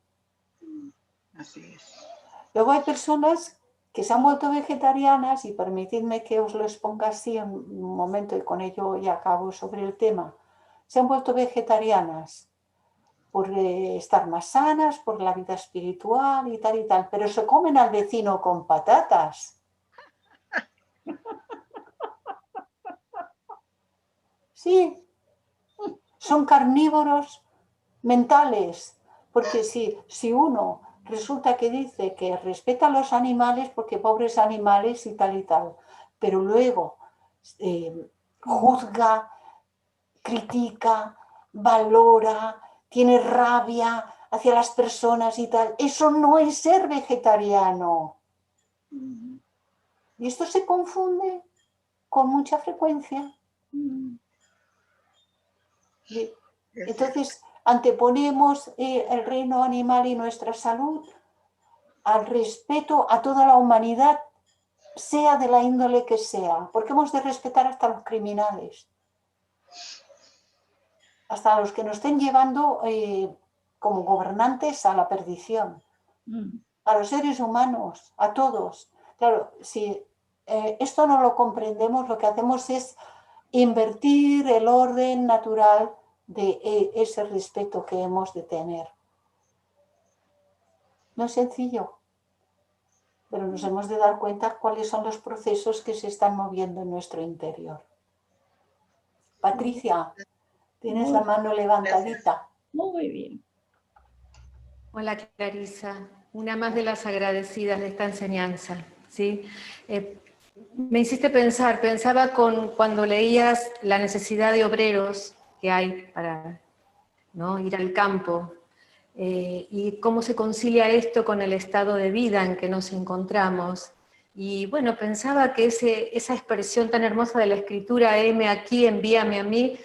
Así es. Luego hay personas que se han vuelto vegetarianas, y permitidme que os lo exponga así en un momento y con ello ya acabo sobre el tema. Se han vuelto vegetarianas por estar más sanas, por la vida espiritual y tal, pero se comen al vecino con patatas. Sí, son carnívoros mentales, porque si uno resulta que dice que respeta a los animales, porque pobres animales y tal, pero luego juzga, critica, valora, tiene rabia hacia las personas y tal. Eso no es ser vegetariano. Y esto se confunde con mucha frecuencia. Entonces, anteponemos el reino animal y nuestra salud al respeto a toda la humanidad, sea de la índole que sea, porque hemos de respetar hasta los criminales, hasta los que nos estén llevando como gobernantes a la perdición, a los seres humanos, a todos. Claro, si esto no lo comprendemos, lo que hacemos es invertir el orden natural de ese respeto que hemos de tener. No es sencillo, pero nos hemos de dar cuenta cuáles son los procesos que se están moviendo en nuestro interior. Patricia, tienes la mano levantadita. Muy bien. Hola Clarisa, una más de las agradecidas de esta enseñanza, ¿sí? Me hiciste pensar, pensaba cuando leías la necesidad de obreros que hay para, ¿no?, ir al campo, y cómo se concilia esto con el estado de vida en que nos encontramos. Y bueno, pensaba que esa expresión tan hermosa de la escritura, heme aquí, envíame a mí,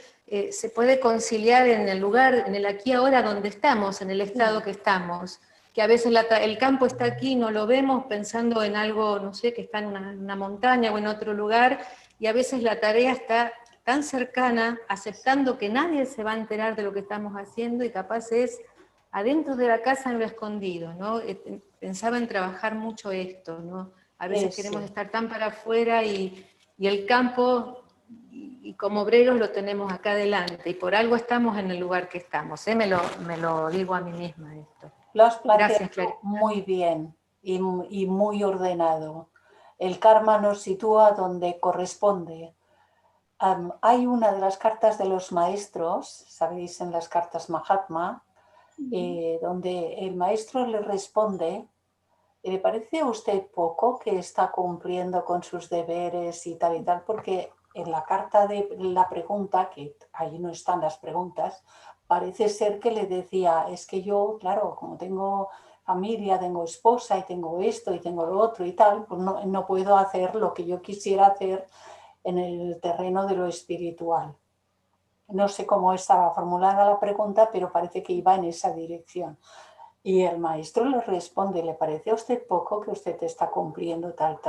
se puede conciliar en el lugar, en el aquí ahora donde estamos, en el estado que estamos. Que a veces el campo está aquí, no lo vemos pensando en algo, no sé, que está en una montaña o en otro lugar, y a veces la tarea está tan cercana, aceptando que nadie se va a enterar de lo que estamos haciendo, y capaz es adentro de la casa en lo escondido, ¿no? Pensaba en trabajar mucho esto, ¿no? A veces queremos estar tan para afuera y el campo, y como obreros lo tenemos acá adelante, y por algo estamos en el lugar que estamos, ¿eh? Me lo digo a mí misma esto. Lo has planteado Gracias, Clarisa. muy bien y muy ordenado. El karma nos sitúa donde corresponde. Hay una de las cartas de los maestros, sabéis, en las cartas Mahatma, donde el maestro le responde: ¿le parece a usted poco que está cumpliendo con sus deberes y tal y tal? Porque en la carta de la pregunta, que ahí no están las preguntas, parece ser que le decía, es que yo, claro, como tengo familia, tengo esposa y tengo esto y tengo lo otro y tal, pues no puedo hacer lo que yo quisiera hacer en el terreno de lo espiritual. No sé cómo estaba formulada la pregunta, pero parece que iba en esa dirección. Y el maestro le responde, ¿le parece a usted poco que usted está cumpliendo tal?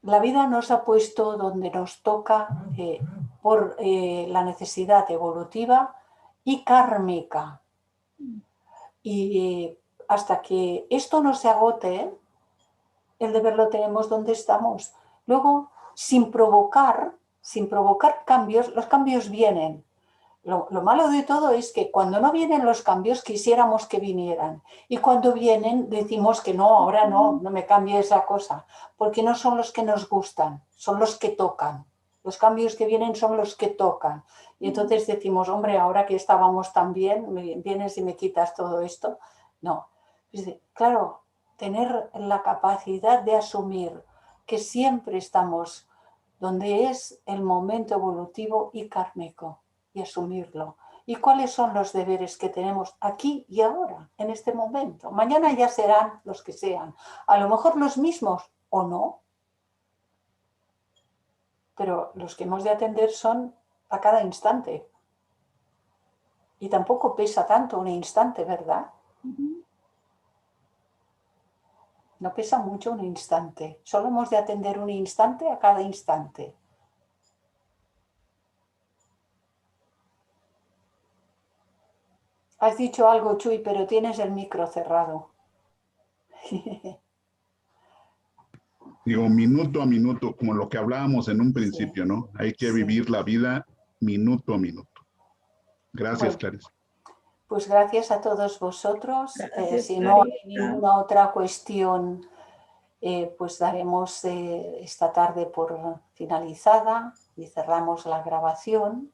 La vida nos ha puesto donde nos toca por la necesidad evolutiva y kármica. Y hasta que esto no se agote, el deber lo tenemos donde estamos. Luego, sin provocar cambios, los cambios vienen. Lo malo de todo es que cuando no vienen los cambios quisiéramos que vinieran, y cuando vienen decimos que no, ahora no me cambie esa cosa, porque no son los que nos gustan, son los que tocan. Los cambios que vienen son los que tocan. Y entonces decimos, hombre, ahora que estábamos tan bien, vienes y me quitas todo esto. No. Claro, tener la capacidad de asumir que siempre estamos donde es el momento evolutivo y kármico, y asumirlo. ¿Y cuáles son los deberes que tenemos aquí y ahora, en este momento? Mañana ya serán los que sean, a lo mejor los mismos o no, pero los que hemos de atender son a cada instante. Y tampoco pesa tanto un instante, ¿verdad? No pesa mucho un instante, solo hemos de atender un instante a cada instante. Has dicho algo, Chuy, pero tienes el micro cerrado. Digo, minuto a minuto, como lo que hablábamos en un principio, ¿no? Hay que vivir la vida minuto a minuto. Gracias, Clarisa. Pues gracias a todos vosotros. Gracias, Si no hay Clarisa. ninguna otra cuestión, pues daremos esta tarde por finalizada y cerramos la grabación.